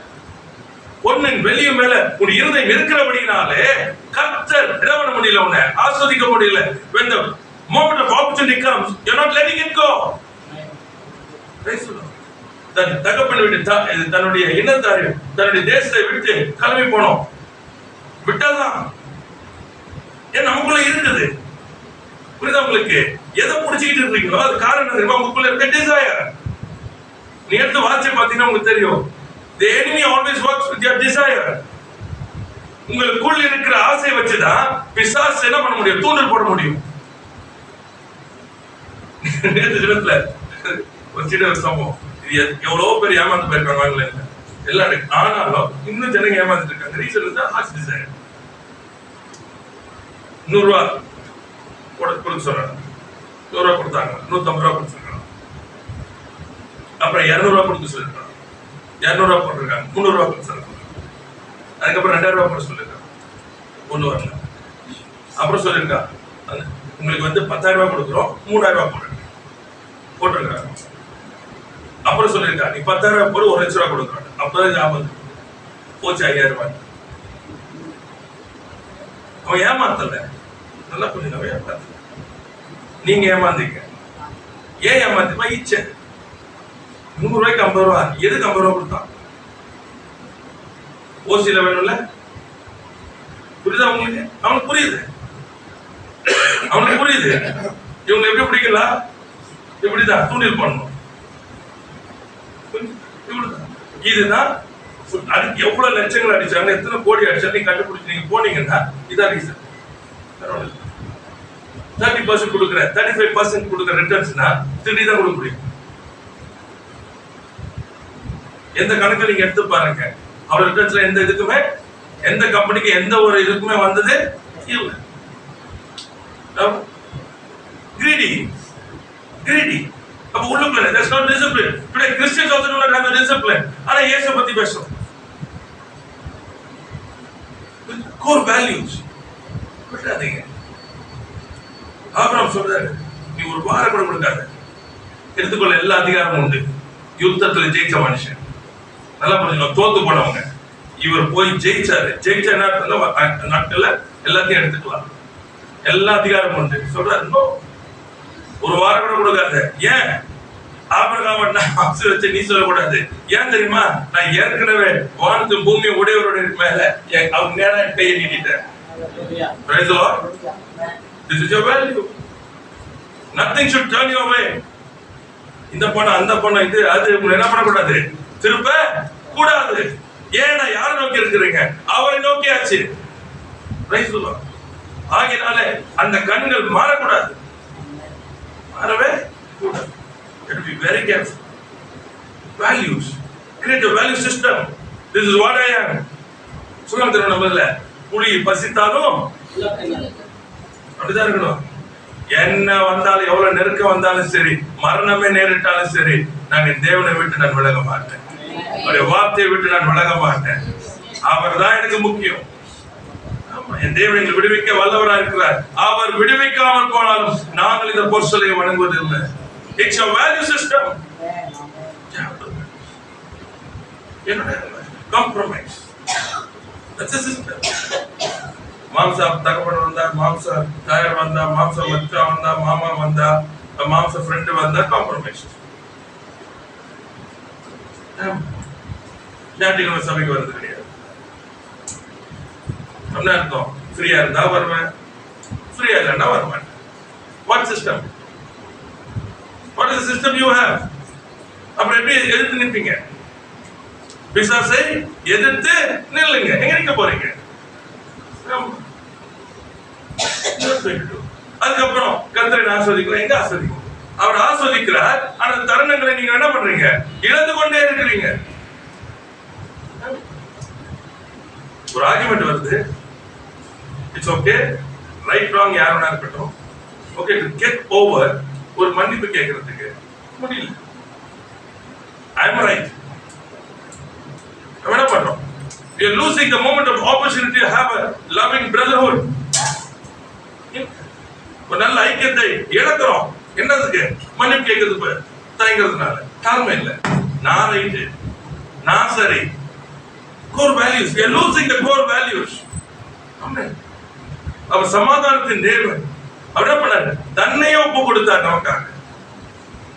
பொன்னின் வெளியும் மேல உன் இருதயம் இருக்கிறபடினாலே கர்த்தர் என்ன பண்ண முடியல, உன்னை ஆஸ்வதிக்க முடியல. when the moment of opportunity comes, you're not letting it go. தன் தகப்பன் விட்டு தன்னுடைய இனத்தாரை தன்னுடைய தேசத்தை விட்டு கிளம்பி போனோம். விட்டாதான் ஏன் நமக்குள்ள இருக்குது. புரியுதா உங்களுக்கு? எதை புடிச்சுக்கிட்டு இருக்கீங்களோ அது காரணம் தெரியுமா? உங்களுக்குள்ள இருக்க டிசைர். நீ எடுத்து வாட்சை பார்த்தீங்கன்னா உங்களுக்கு தெரியும். The enemy always works with your desire. உங்களுக்குள்ள இருக்கிற ஆசை வச்சுதான் பிசாசு என்ன பண்ண முடியும்? தூண்டல் போட முடியும். நேற்று ஒரு சின்ன சம்பவம். எவ்வளவு பேர் ஏமாந்து போயிருக்காங்க எல்லாரும். ஆனாலும் இன்னும் ஜனங்க ஏமாந்துட்டு இருக்காங்க. ரீசன் தான் ஆசை டிசைர். 100 ரூபா கொடுக்க சொல்றாங்க. 100 ரூபா கொடுத்தாங்க. 150 ரூபா கொடுத்துருக்காங்க. அப்புறம் 200 ரூபா கொடுக்க சொல்லிருக்காங்க. 200 ரூபா போட்டிருக்காங்க. 300 ரூபா கொடுத்து சொல்லிருக்காங்க. அதுக்கப்புறம் 2000 ரூபா போட சொல்லிருக்காங்க. ஒண்ணு வரல. அப்புறம் சொல்லிருக்காங்க உங்களுக்கு 10,000 ரூபா கொடுக்குறோம், 3000 ரூபா போட்டிருக்காங்க. அப்புறம் சொல்லிருக்காங்க நீ 10,000 ரூபா போடு, 1 லட்சம் ரூபா கொடுக்குறாங்க. அப்பதான் ஞாபகம் போச்சு 5000 ரூபாய். அவன் ஏமாத்தல. நல்லா புரியுது. ஏமாத்த நீங்க ஏமாந்தீங்க. ஏன் ஏமாத்திப்பா? இச்சை. 100 ரூபாய்க்கு 50 ரூபா. எதுக்கு 50 ரூபா கொடுத்தான்? ஓசியில வேணும்ல. புரியுதா உங்களுக்கு? அவனுக்கு புரியுது. அவனுக்கு புரியுது. இவங்க எப்படி பிடிக்கலாம்? இப்படிதான் தூண்டில் பண்ணணும். இதுதான் எவ்வளவு லட்சங்கள் அடிச்சாங்க, எத்தனை கோடி அடிச்சாங்க நீங்க கண்டுபிடிச்சு நீங்க போனீங்கன்னா இதான் ரீசன். 30% கொடுக்குற 35% கொடுக்குற ரிட்டர்ன்ஸ்னா 30 தான் கொடுக்க முடியும். எந்த கணக்கு நீங்க எடுத்து பாருங்க. அவர் ரிட்டர்ன்ஸ்ல எந்த இதுக்குமே, எந்த கம்பெனிக்கு எந்த ஒரு இதுக்குமே வந்தது இல்லை. greedy. அப்ப உள்ளுக்குள்ள there's no discipline. Today Christians also do not have the discipline. ஆனா இயேசு பத்தி பேசுறோம். core values. விட்டாதீங்க. ஆபிரகாம் சொல்றாரு நீ ஒரு வாரம் கூட கொடுக்காத, எடுத்துக்கொள்ள எல்லா அதிகாரமும் உண்டு. யுத்தத்துல ஜெயிச்ச மனுஷன். நல்லா புரிஞ்சுக்கணும். தோத்து போனவங்க. இவர் போய் ஜெயிச்சாரு. ஜெயிச்ச நாட்கள்ல எல்லாத்தையும் எடுத்துக்கலாம். எல்லா அதிகாரமும் உண்டு சொல்றாரு. ஒரு வாரம் கூட கொடுக்காத. ஏன்? ஆபிரகாம் ஆசீர்வதிச்சு நீ சொல்லக்கூடாது. ஏன் தெரியுமா? நான் ஏற்கனவே வானத்து பூமி உடையவருடைய மேல அவர் நேரம் கையை நீட்டிட்டேன். Praise the Lord. This is your value. Nothing should turn you away. இந்த பணம் அந்த பணம் இது அது என்ன பண்ணக்கூடாது, திருப்ப கூடாது. ஏன்னா யாரை நோக்கி இருக்கிறீங்க? அவரை நோக்கியாச்சு. Praise the Lord. ஆகினால அந்த கண்கள் மாறக்கூடாது. மாறவே கூடாது. You have to be very careful. Values. Create a value system. This is what I am. சொல்லுங்க தெரியும் நம்மள புலி பசித்தாலும் அப்படிதான் இருக்கணும். என்ன வந்தாலும் எவ்வளவு நெருக்கம் வந்தாலும் சரி, மரணமே நேரிட்டாலும் சரி, நான் என் தேவனை விட்டு நான் விலக மாட்டேன். அவருடைய வார்த்தையை விட்டு நான் விலக மாட்டேன். அவர் தான் எனக்கு முக்கியம். என் தேவன் எங்களை விடுவிக்க வல்லவரா இருக்கிறார். அவர் விடுவிக்காமல் போனாலும் நாங்கள் இந்த பொருளை வணங்குவதில்லை. It's a value system. Compromise. That's a system. மாம்சா தகப்பன் வந்தா, மாம்சா தாயார் வந்தா, மாம்சா மச்சா வந்தா, மாமா வந்தா, மாம்சா ஃப்ரெண்ட் வந்தா, காம்ப்ரமைஸ். ஞாயிற்றுக்கிழமை சபைக்கு வருது கிடையாது. என்ன அர்த்தம்? ஃப்ரீயா இருந்தா வருவேன், ஃப்ரீயா இல்லைன்னா வருவேன். What system? What is the system you have? அப்புறம் எப்படி எதிர்த்து நிற்பீங்க? பிசாசை எதிர்த்து நில்லுங்க. எங்க நிக்க போறீங்க? அதுக்கப்புறம் கர்த்தரை ஆஸ்வதிக்கிறோம். எங்க ஆஸ்வதிக்கும்? அவர் ஆஸ்வதிக்கிறார். ஆனா தருணங்களை நீங்க என்ன பண்றீங்க? இழந்து கொண்டே இருக்கிறீங்க. ஒரு ஆர்குமெண்ட் வருது. இட்ஸ் ஓகே, ரைட் ராங் யாரும் இருக்கட்டும், ஓகே டு கெட் ஓவர் ஒரு மன்னிப்பு கேட்கறதுக்கு முடியல. ஐ அம் ரைட். என்ன பண்றோம்? We are losing the moment of opportunity to have a loving brotherhood. ஒரு நல்ல ஐக்கியத்தை இழக்கிறோம். என்னதுக்கு? மன்னிப்பு கேட்கறது தயங்கிறதுனால. காரணம் இல்லை. நான் ரைட்டு, நான் சரி, Core values. We are losing the core values. Amen. அவர் சமாதானத்தின் தேவன். அவர் என்ன பண்ணாரு? தன்னையே ஒப்பு கொடுத்தார் நமக்காக.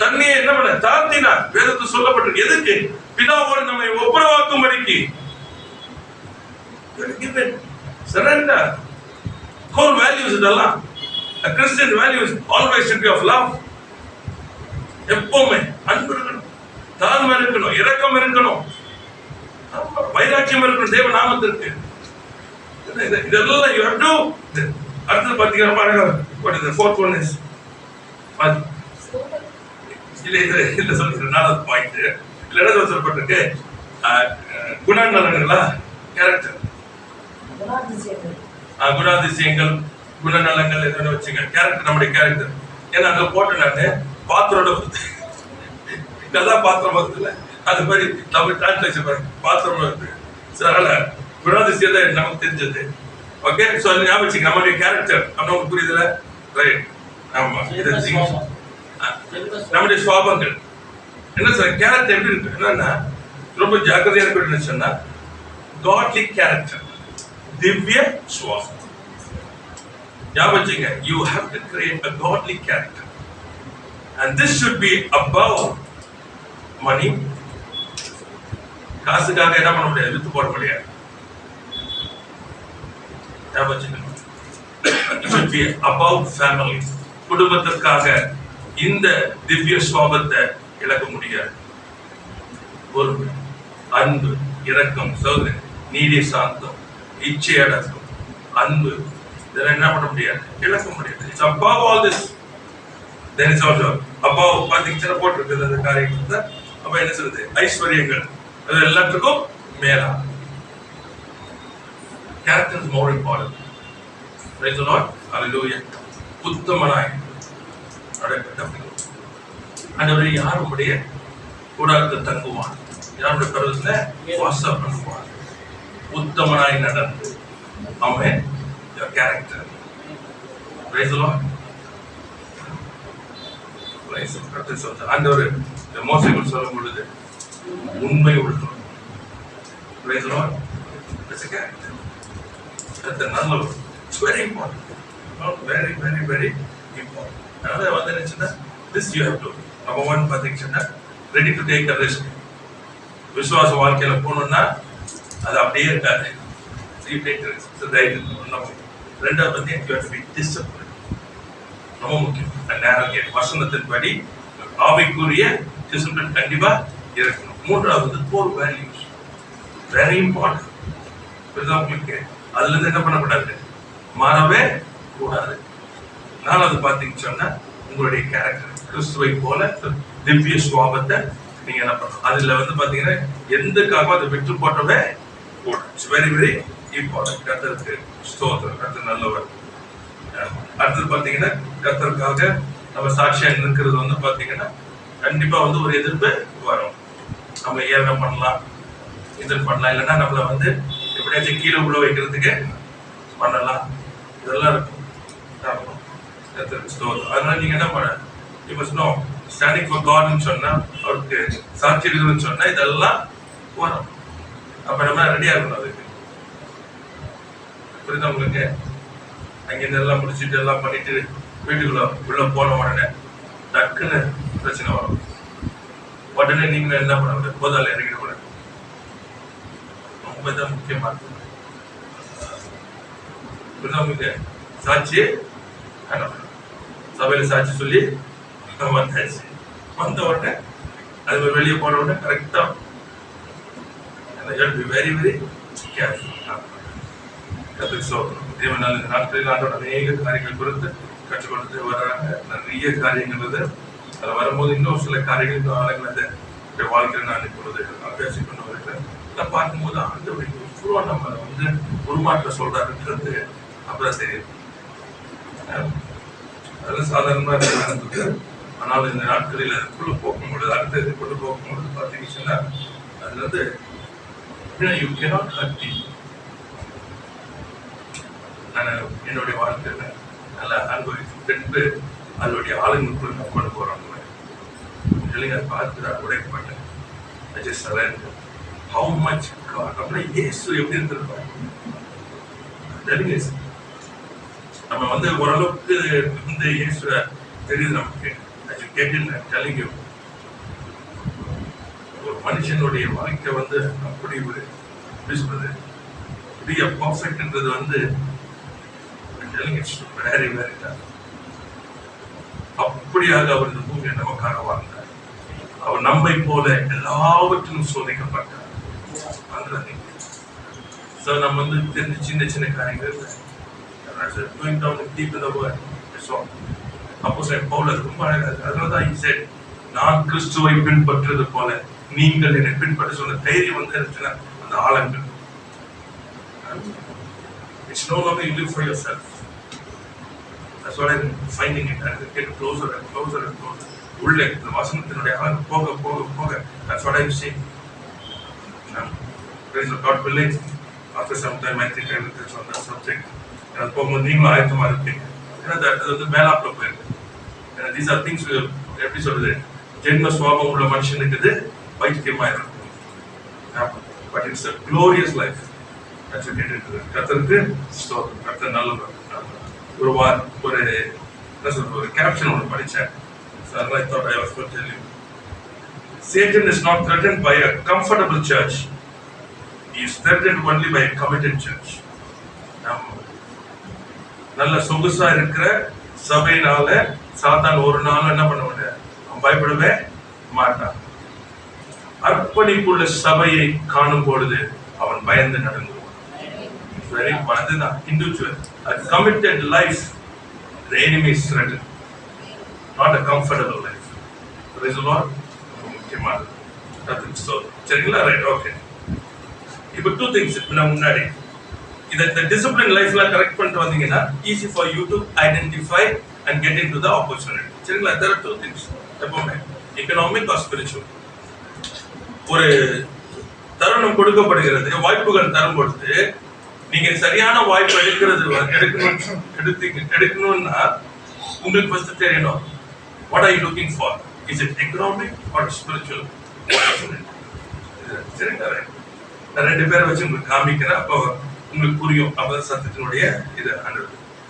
தன்னையே என்ன பண்ண? தாழ்த்தினார். வேதத்தில் சொல்லப்பட்டிருக்கு. எதுக்கு? பிதாவோடு நம்மை ஒப்புரவாக்கும்படிக்கு. Surrender. Core values இதெல்லாம். A Christian values always should be of love. எப்பவுமே அன்பு இருக்கணும், தாழ்மை இருக்கணும், இரக்கம் இருக்கணும், வைராக்கியம் இருக்கணும் தேவ நாமத்திற்கு. இதெல்லாம் you have to. அடுத்து பாத்தீங்கன்னா பாருங்க, what is the fourth one is இல்ல சொல்லிக்கிறேன். நாலாவது பாயிண்ட் இல்ல என்ன சொல்லப்பட்டிருக்கு? குணநலங்களா, கேரக்டர், குணாதிசயங்கள், குணநலங்கள் எதுன்னு வச்சுங்க. கேரக்டர், நம்முடைய கேரக்டர். ஏன்னா அங்க போட்டு நானு பாத்திரோட வருது, நல்லா பாத்திரம் வருது இல்ல, அது மாதிரி நம்ம டிரான்ஸ்லேஷன் பாத்திரம் வருது. அதனால குணாதிசயம் தான் நமக்கு தெரிஞ்சது. ஓகே, சோ ஞாபகம் வச்சுங்க நம்மளுடைய கேரக்டர். அப்படின்னா உங்களுக்கு புரியுதுல? ரைட். ஆமா, நம்முடைய சுவாபங்கள் என்ன சார்? கேரக்டர் எப்படி இருக்கு? என்னன்னா ரொம்ப ஜாக்கிரதையா இருக்கணும்னு சொன்னா காட்லி கேரக்டர், திவ்ய சுவாபம். ஞாபகம் வச்சுங்க, you have to create a godly character and this should be above money. காசுக்காக என்ன பண்ண முடியாது, வித்து போட முடியாது. ஞாபகம் வச்சுங்க, it should be above family. குடும்பத்திற்காக இந்த திவ்ய சுவாபத்தை இழக்க முடியாது. பொறுமை, அன்பு, இரக்கம், சோதனை, நீதி, சாந்தம், இச்சை அடக்கம், அன்பு, இதெல்லாம் என்ன பண்ண முடியாது, இழக்க முடியாது. It's above all this. Then it's also above. பாத்தீங்கன்னா போட்டிருக்குது அந்த காரியத்தை. அப்ப என்ன சொல்றது? ஐஸ்வர்யங்கள், அது எல்லாத்துக்கும் மேலா. Character is more important. Praise the Lord. Hallelujah. உத்தமனாய் ஆண்டவரே, யாருடைய கூடாரத்தில் தங்குவான், யாருடைய பருவத்தில் வாசம் பண்ணுவான், உத்தமனாய் நடந்து. ஆமென். Your character. Praise the Lord. Praise the Lord. ஆண்டவர் மோசேக்கு சொல்லும் பொழுது உண்மை உள்ளவர். Praise the Lord. That's a character. That's another. It's very important. Not very, very, very important. அதனால வந்து என்னச்சுன்னா, this you have to. Number one பாத்தீங்கன்னா, ready to take a risk. விசுவாச வாழ்க்கையில போகணும்னா அது அப்படியே இருக்காது. You take the risk. So தைரியம். ரெண்டாவது வந்து you have to be disciplined. ரொம்ப முக்கியம். நேரம் வசனத்தின்படி ஆவிக்குரிய டிசிப்ளின் கண்டிப்பா இருக்கணும். மூன்றாவது core values. Very important. உங்களுக்கு அதுல இருந்து என்ன பண்ணக்கூடாது, மாறவே கூடாது. நாலாவது பாத்தீங்கன்னு சொன்னா உங்களுடைய கேரக்டர் கிறிஸ்துவை போல திவ்ய சுவாபத்தை நீங்க என்ன பண்ணணும். அதுல வந்து பாத்தீங்கன்னா எந்தக்காக அதை விட்டு போட்டவே கூட. It's very very important. கர்த்தருக்கு ஸ்தோத்திரம். கர்த்தர் நல்லவர். அடுத்தது பாத்தீங்கன்னா கர்த்தருக்காக நம்ம சாட்சியா இருக்கிறது வந்து பாத்தீங்கன்னா கண்டிப்பா வந்து ஒரு எதிர்ப்பு வரும். நம்ம ஏன் பண்ணலாம், இது பண்ணலாம், இல்லைன்னா நம்மள வந்து எப்படியாச்சும் கீழே உள்ள வைக்கிறதுக்கு பண்ணலாம், இதெல்லாம் இருக்கும். அதனால நீங்க என்ன பண்ண, you must know standing for God ன்னு சொன்னா, அவருக்கு சாட்சி இருக்குன்னு சொன்னா இதெல்லாம் வரும். அப்ப நம்ம ரெடியா இருக்கணும் அதுக்கு. புரியுதா உங்களுக்கு? அங்கிருந்து எல்லாம் முடிச்சுட்டு எல்லாம் பண்ணிட்டு வீட்டுக்குள்ள உள்ள போன உடனே டக்குன்னு பிரச்சனை வரும். உடனே நீங்க என்ன பண்ண முடியாது, போதால இறங்கிட கூடாது. ரொம்ப தான் முக்கியமா இருக்கு. புரியுதா உங்களுக்கு? சாட்சி சபையில சாட்சி சொல்லி வந்தாச்சு. வந்த உடனே அது வெளியே போன உடனே கரெக்டா வெரி வெரி கேர்ஃபுல். தேவனால் இந்த நாட்களில் ஆண்டோட அநேக காரியங்கள் குறித்து கற்றுக் கொடுத்து வர்றாங்க. நிறைய காரியங்கள் அதில் வரும்போது இன்னும் சில காரியங்கள் ஆளுங்கள் அதை வாழ்க்கையில் நான் இப்பொழுது பேசிக் கொண்டு வருகிறேன். இதெல்லாம் பார்க்கும்போது ஆண்டோடைய இவ்வளோ நம்ம வந்து உருமாற்ற சொல்றாருன்றது அப்பதான் தெரியுது. அதெல்லாம் சாதாரணமா இருக்கு. ஆனால் இந்த நாட்களில் அதுக்குள்ள போகும்பொழுது, அடுத்த இது கொண்டு போகும்பொழுது பார்த்தீங்கன்னா அதுல வந்து யூ கேனாட் ஹர்ட் பீப்பிள். நான் என்னுடைய வாழ்க்கையில நல்லா அனுபவித்து பின்பு அதனுடைய ஆளுங்களுக்குள்ள நான் கொண்டு போறோம். இல்லைங்க, பார்த்து நான் உடைக்கப்பட்டேன். I just surrendered. How much அப்படின்னா இயேசு எப்படி இருந்திருப்பார்? நம்ம ஓரளவுக்கு இயேசு தெரியுது நமக்கு. கேட்டு ஒரு மனுஷனுடைய வாழ்க்கை அப்படி ஒரு சொல்றது பர்ஃபெக்ட்ன்றது வேற வேற அப்படியாக அவர் இந்த பூமியை நமக்காக வாழ்ந்தார். அவர் நம்மை போல எல்லாவற்றிலும் சோதிக்கப்பட்டார். நம்ம தெரிஞ்ச சின்ன சின்ன காரியங்கள் ரொம்ப அழகா. அதனாலதான் நான் கிறிஸ்துவை பின்பற்றுவது போல நீங்கள் என்னை பின்பற்ற சொன்ன தைரியம் இருந்துச்சுன்னா அந்த ஆழங்கள். It's no longer you live for yourself. That's what I'm finding it. I get closer and closer and closer. உள்ளே இந்த வசனத்தினுடைய ஆழம் போக போக போக. That's what I'm seeing. Praise the God willing. After some time I think I will touch on that subject. And போகும்போது நீங்களும் ஆயத்தமா இருப்பீங்க. ஏன்னா அது மேலாப்ல போயிருக்கு. These are things எப்படி சொல்றது, ஜென்ம சுவாபம் உள்ள மனுஷனுக்கு இது வைத்தியமா இருக்கும். But it's a glorious life. That's what it is. கர்த்தருக்கு ஸ்தோத்திரம். கர்த்தர் நல்லவர். ஒரு கேப்ஷன் ஒன்று படிச்சேன். So I thought I was going to tell you. Satan is not threatened by a comfortable church. He is threatened only by a committed church. நல்ல சொகுசா இருக்கிற சபையினால சாத்தான் ஒரு நாள் என்ன பண்ண மாட்டான், பயப்படவே மாட்டான். அர்ப்பணிப்புள்ள சபையை காணும் பொழுது அவன் பயந்து நடந்துவான். அதுதான் individual. A committed life, the enemy is threatened, not a comfortable life. Praise the Lord. முக்கியமானது. சரிங்களா? Right, okay. இப்போ டூ திங்ஸ் நம்ம முன்னாடி இந்த டிசிப்ளின் லைஃப்ல கரெக்ட் பண்ணிட்டு வந்தீங்கன்னா easy for you to identify and get into the opportunity. சரிங்களா? There are two things. எப்பவுமே எகனாமிக் ஆர் ஸ்பிரிச்சுவல். ஒரு தருணம் கொடுக்கப்படுகிறது, வாய்ப்புகள் தரும் பொழுது நீங்க சரியான வாய்ப்பு எடுக்கணும்னா உங்களுக்கு ஃபர்ஸ்ட் தெரியணும், what are you looking for? Is it economic or spiritual? சரிங்களா? நான் ரெண்டு பேரை வச்சு உங்களுக்கு காமிக்கிறேன், அப்போ உங்களுக்கு புரியும். அப்பதான் சத்தியத்தினுடைய இது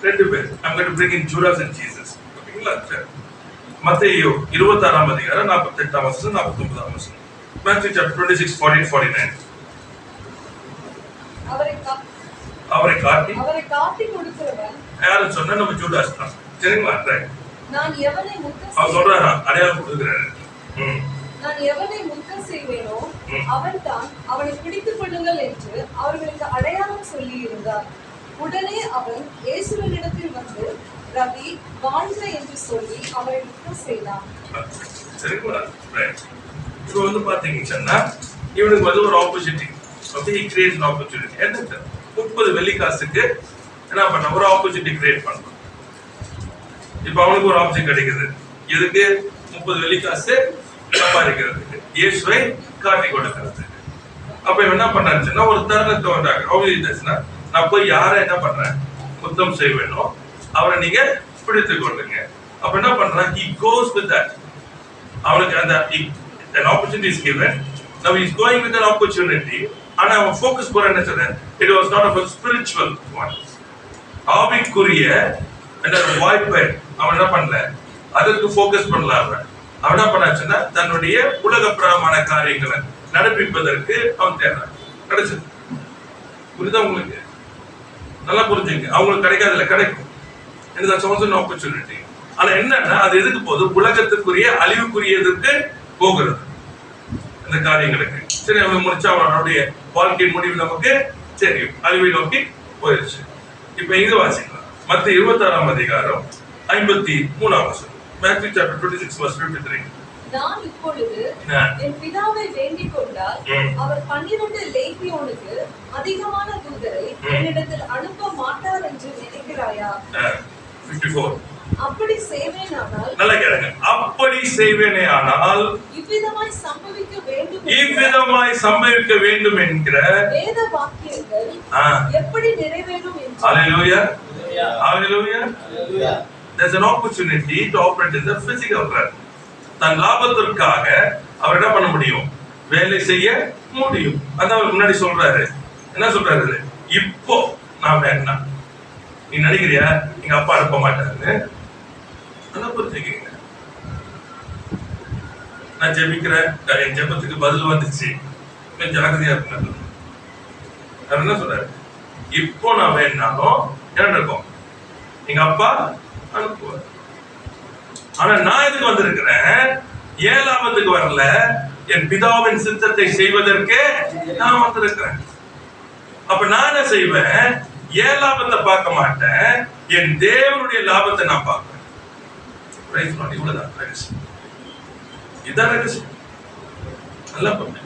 ரெண்டு பேர். I'm going to bring in Judas and Jesus. ஓகேங்களா? சரி. மத்தேயு 26ஆம் அதிகாரம் 48ஆம் வசனம் 49ஆம் வசனம். Matthew chapter 26 40 49. அவரை காட்டி கொடுக்கிறவன் யாரு சொன்னா நம்ம ஜூடாஸ் தான். சரிங்களா? ரைட். நான் எவனை முத்தம் அவர் சொல்றாரா அடையாளம் கொடுக்கிறாரு. நான் எவனை முத்தம் செய்வேனோ அவன்தான் அவனை பிடித்துக் கொள்ளுங்கள் என்று அவர்களுக்கு அடையாளம் சொல்லி இருந்தார். உடனே அவன் இயேசுவினிடத்தில் வந்து ரவி வாழ்க என்று சொல்லி அவரை முத்தம் செய்தான். சரிங்களா? ரைட். இப்போ பாத்தீங்கன்னா இவனுக்கு ஒரு opportunity. Okay, he creates an opportunity. என்ன 30 வெள்ளி காசுக்கு என்ன பண்ண ஒரு ஆப்பர்ச்சுனிட்டி கிரியேட் பண்ணலாம். இப்போ அவனுக்கு ஒரு ஆப்ஷன் கிடைக்குது. எதுக்கு? 30 வெள்ளி காசு சம்பாதிக்கிறதுக்கு, இயேசுவை காட்டி கொடுக்கிறதுக்கு. அப்ப என்ன பண்ணாச்சுன்னா ஒரு தருணத்தை வந்தாங்க. நான் போய் யாரை என்ன பண்றேன் முத்தம் செய்வேனோ அவரை நீங்க பிடித்துக் கொள்ளுங்க. அப்ப என்ன பண்றான்? he goes with that. அவனுக்கு அந்த an opportunity is given. Now he is going with an opportunity. ஆனா அவன் ஃபோக்கஸ் போற என்ன சொல்ற? It was not of a spiritual one. ஆவிக்குரிய அந்த வாய்ப்பை அவன் என்ன பண்ணல, அதற்கு ஃபோக்கஸ் பண்ணல. அவன் என்ன பண்ணாச்சுன்னா தன்னுடைய உலக பிரமான காரியங்களை நடப்பிப்பதற்கு அவன் தேவை கிடைச்சது. புரியுதா உங்களுக்கு? நல்லா புரிஞ்சுங்க. அவங்களுக்கு கிடைக்காதுல கிடைக்கும். எனக்கு ஆப்பர்ச்சுனிட்டி. ஆனா என்னன்னா அது எதுக்கு போகுது? உலகத்துக்குரிய அழிவுக்குரியதுக்கு போகிறது இந்த காரியங்களுக்கு. சரி, அவன் முடிச்சா அவனுடைய வாழ்க்கையின் முடிவு நமக்கு சரி அழிவை நோக்கி போயிருச்சு. இப்ப இங்க வாசிக்கலாம். மத்தேயு 26ஆம் அதிகாரம் 53ஆம் வசனம். Matthew chapter 26 verse 53. நான் இப்பொழுது என் பிதாவை வேண்டிக் கொண்டால் அவர் 12 லேகியோனுக்கு அதிகமான தூதரை என்னிடத்தில் அனுப்ப மாட்டார் என்று நினைக்கிறாயா? 54. அப்படி செய்வேனானால் நல்லா கேளுங்க. அப்படி செய்வேனானால் இவ்விதமாய் சம்பவிக்க வேண்டும் என்கிற வேத வாக்கியங்கள் எப்படி நிறைவேறும் என்று. ஹalleluya, ஹalleluya. There's an opportunity to operate in the physical realm. தன் லாபத்திற்காக அவர் என்ன பண்ண முடியும்? வேலை செய்ய முடியும். அதான் அவர் முன்னாடி சொல்றாரு. என்ன சொல்றாரு? இப்போ நான் வேண்டாம். நீ நினைக்கிறியா எங்க அப்பா அனுப்ப மாட்டாருன்னு? அதான் புரிஞ்சுக்கீங்க. நான் ஜெபிக்கிறேன், என் ஜெபத்துக்கு பதில் வந்துச்சு, கொஞ்சம் ஜாக்கிரதையா இருக்கணும். அவர் என்ன சொல்றாரு? இப்போ நான் வேணாலும் என்ன இருக்கும், எங்க அப்பா அனுப்புவார். ஆனா நான் எதுக்கு வந்திருக்கிறேன்? ஏன் லாபத்துக்கு வரல, என் பிதாவின் சித்தத்தை செய்வதற்கு நான் வந்திருக்கிறேன். அப்ப நான் என்ன செய்வேன்? ஏன் லாபத்தை பார்க்க மாட்டேன், என் தேவனுடைய லாபத்தை நான் பார்ப்பேன். இவ்வளவுதான் ரகசியம். இதான் ரகசியம். நல்லா பண்ண.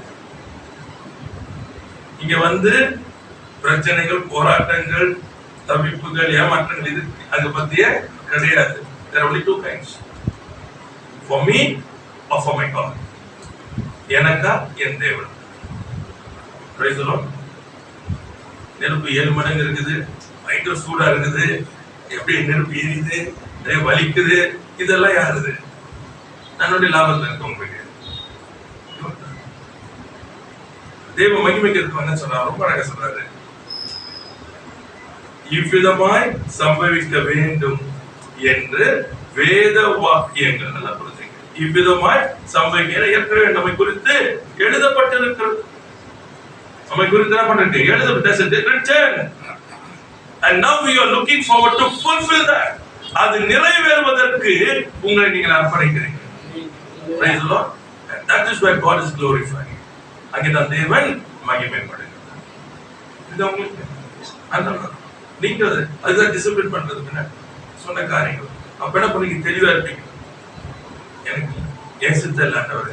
இங்க வந்து பிரச்சனைகள், போராட்டங்கள், தவிப்புகள், ஏமாற்றங்கள் இது அங்க பத்திய கிடையாது. There are only two kinds. For me or for my God. எனக்கா என் தேவன். Praise the Lord. நெருப்பு 7 மடங்கு இருக்குது, பயங்கர சூடா இருக்குது, எப்படி நெருப்பு எரியுது, வலிக்குது, இதெல்லாம் யாருது? தன்னுடைய லாபத்தில் இருக்கவங்களுக்கு. தேவ மகிமைக்கு என்ன சொல்றாரு? ரொம்ப அழகா சொல்றாரு. இவ்விதமாய் சம்பவிக்க வேண்டும் என்று வேத வாக்கியங்கள் நல்லா புரிஞ்சுங்க. இவ்விதமாய் சம்பவிக்க ஏற்கனவே நம்மை குறித்து எழுதப்பட்டிருக்கிறது. நம்மை குறித்து என்ன பண்ணிருக்கு? எழுதப்பட்ட. And now we are looking forward to fulfill that. அது நிறைவேறுவதற்கு உங்களை நீங்கள் அர்ப்பணிக்கிறீங்க. Praise the Lord. And that is why God is glorified. அங்கேதான் தேவன் மகிமைப்படுகிறார். இது உங்களுக்கு அதான் நீங்க அதுதான் டிசிப்ளின் பண்றது சொன்ன காரியங்கள். அப்ப என்ன பண்ணி தெளிவா இருப்பீங்க. எனக்கு என் சித்தம் இல்லாதவர்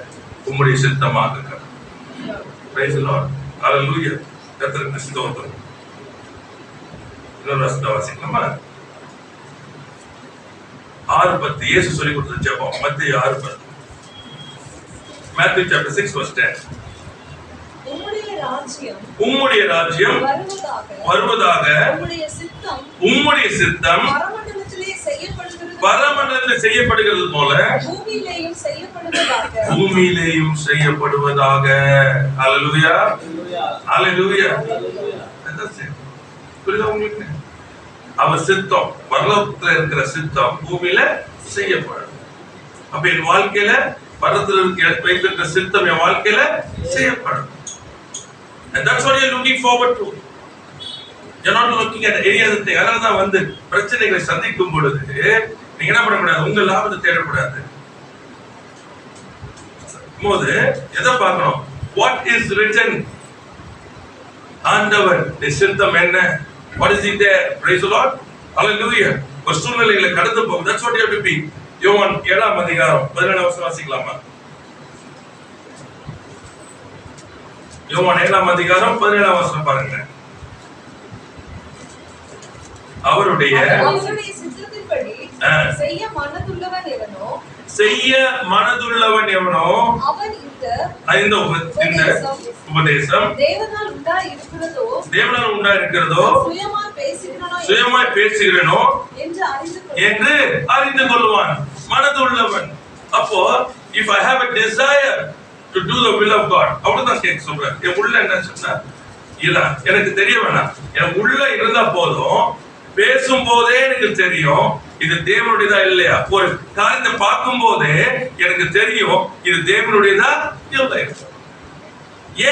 உங்களுடைய சித்தமாக. Praise the Lord. Hallelujah. கர்த்தருக்கு ஸ்தோத்திரம். இன்னொரு வசனத்தை வாசிக்கலாமா? 6:10 இயேசு சொல்லிக் கொடுத்த ஜெபம். மத்தேயு 6:10. Matthew chapter 6 verse 10. உம்முடைய ராஜ்யம் வருவதாக, உம்முடைய சித்தம் பரமண்டலத்தில் செய்யப்படுகிறது போல பூமியிலேயும் செய்யப்படுவதாக. ஹல்லேலூயா, ஹல்லேலூயா. புரியுதா உங்களுக்கு? அவர் சித்தம், பரலோகத்தில் இருக்கிற சித்தம் பூமியில செய்யப்படும். அப்ப என் வாழ்க்கையில பரலோகத்தில் வைத்திருக்கிற சித்தம் என் வாழ்க்கையில செய்யப்படும். And that's what you're looking forward to. You're not looking at any other thing. அதனால தான் வந்து பிரச்சனைகளை சந்திக்கும் பொழுது நீங்க என்ன பண்ணக்கூடாது? உங்க லாபத்தை தேடக்கூடாது. போது எதை பார்க்கணும்? What is written? ஆண்டவர் சித்தம் என்ன? What is it there? Praise the Lord. Hallelujah. ஒரு சூழ்நிலைகளை கடந்து போகும். That's what you have to be. யோவான் 7ஆம் அதிகாரம் 17ஆம் வசனம் வாசிக்கலாமா? யோவான் 7ஆம் அதிகாரம் 17ஆம் வசனம் பாருங்க. அவருடைய சித்தத்தின்படி செய்ய மனதுள்ளவன் எவனோ அவன் இந்த உபதேசம் தேவனால் உண்டாயிருக்கிறதோ சுயமாய் பேசுகிறனோ என்று அறிந்து கொள்வான். மனதுள்ளவன். அப்போ if I have a desire to do the will of God, அவ்வளவுதான் கேட்க சொல்றேன். என் உள்ள என்ன சொன்னா இல்ல எனக்கு தெரிய வேணாம், என் உள்ள இருந்தா போதும். பேசும் போதே எனக்கு தெரியும் இது தேவனுடையதா இல்லையா. ஒரு காரியத்தை பார்க்கும் போதே எனக்கு தெரியும் இது தேவனுடையதா இல்லை.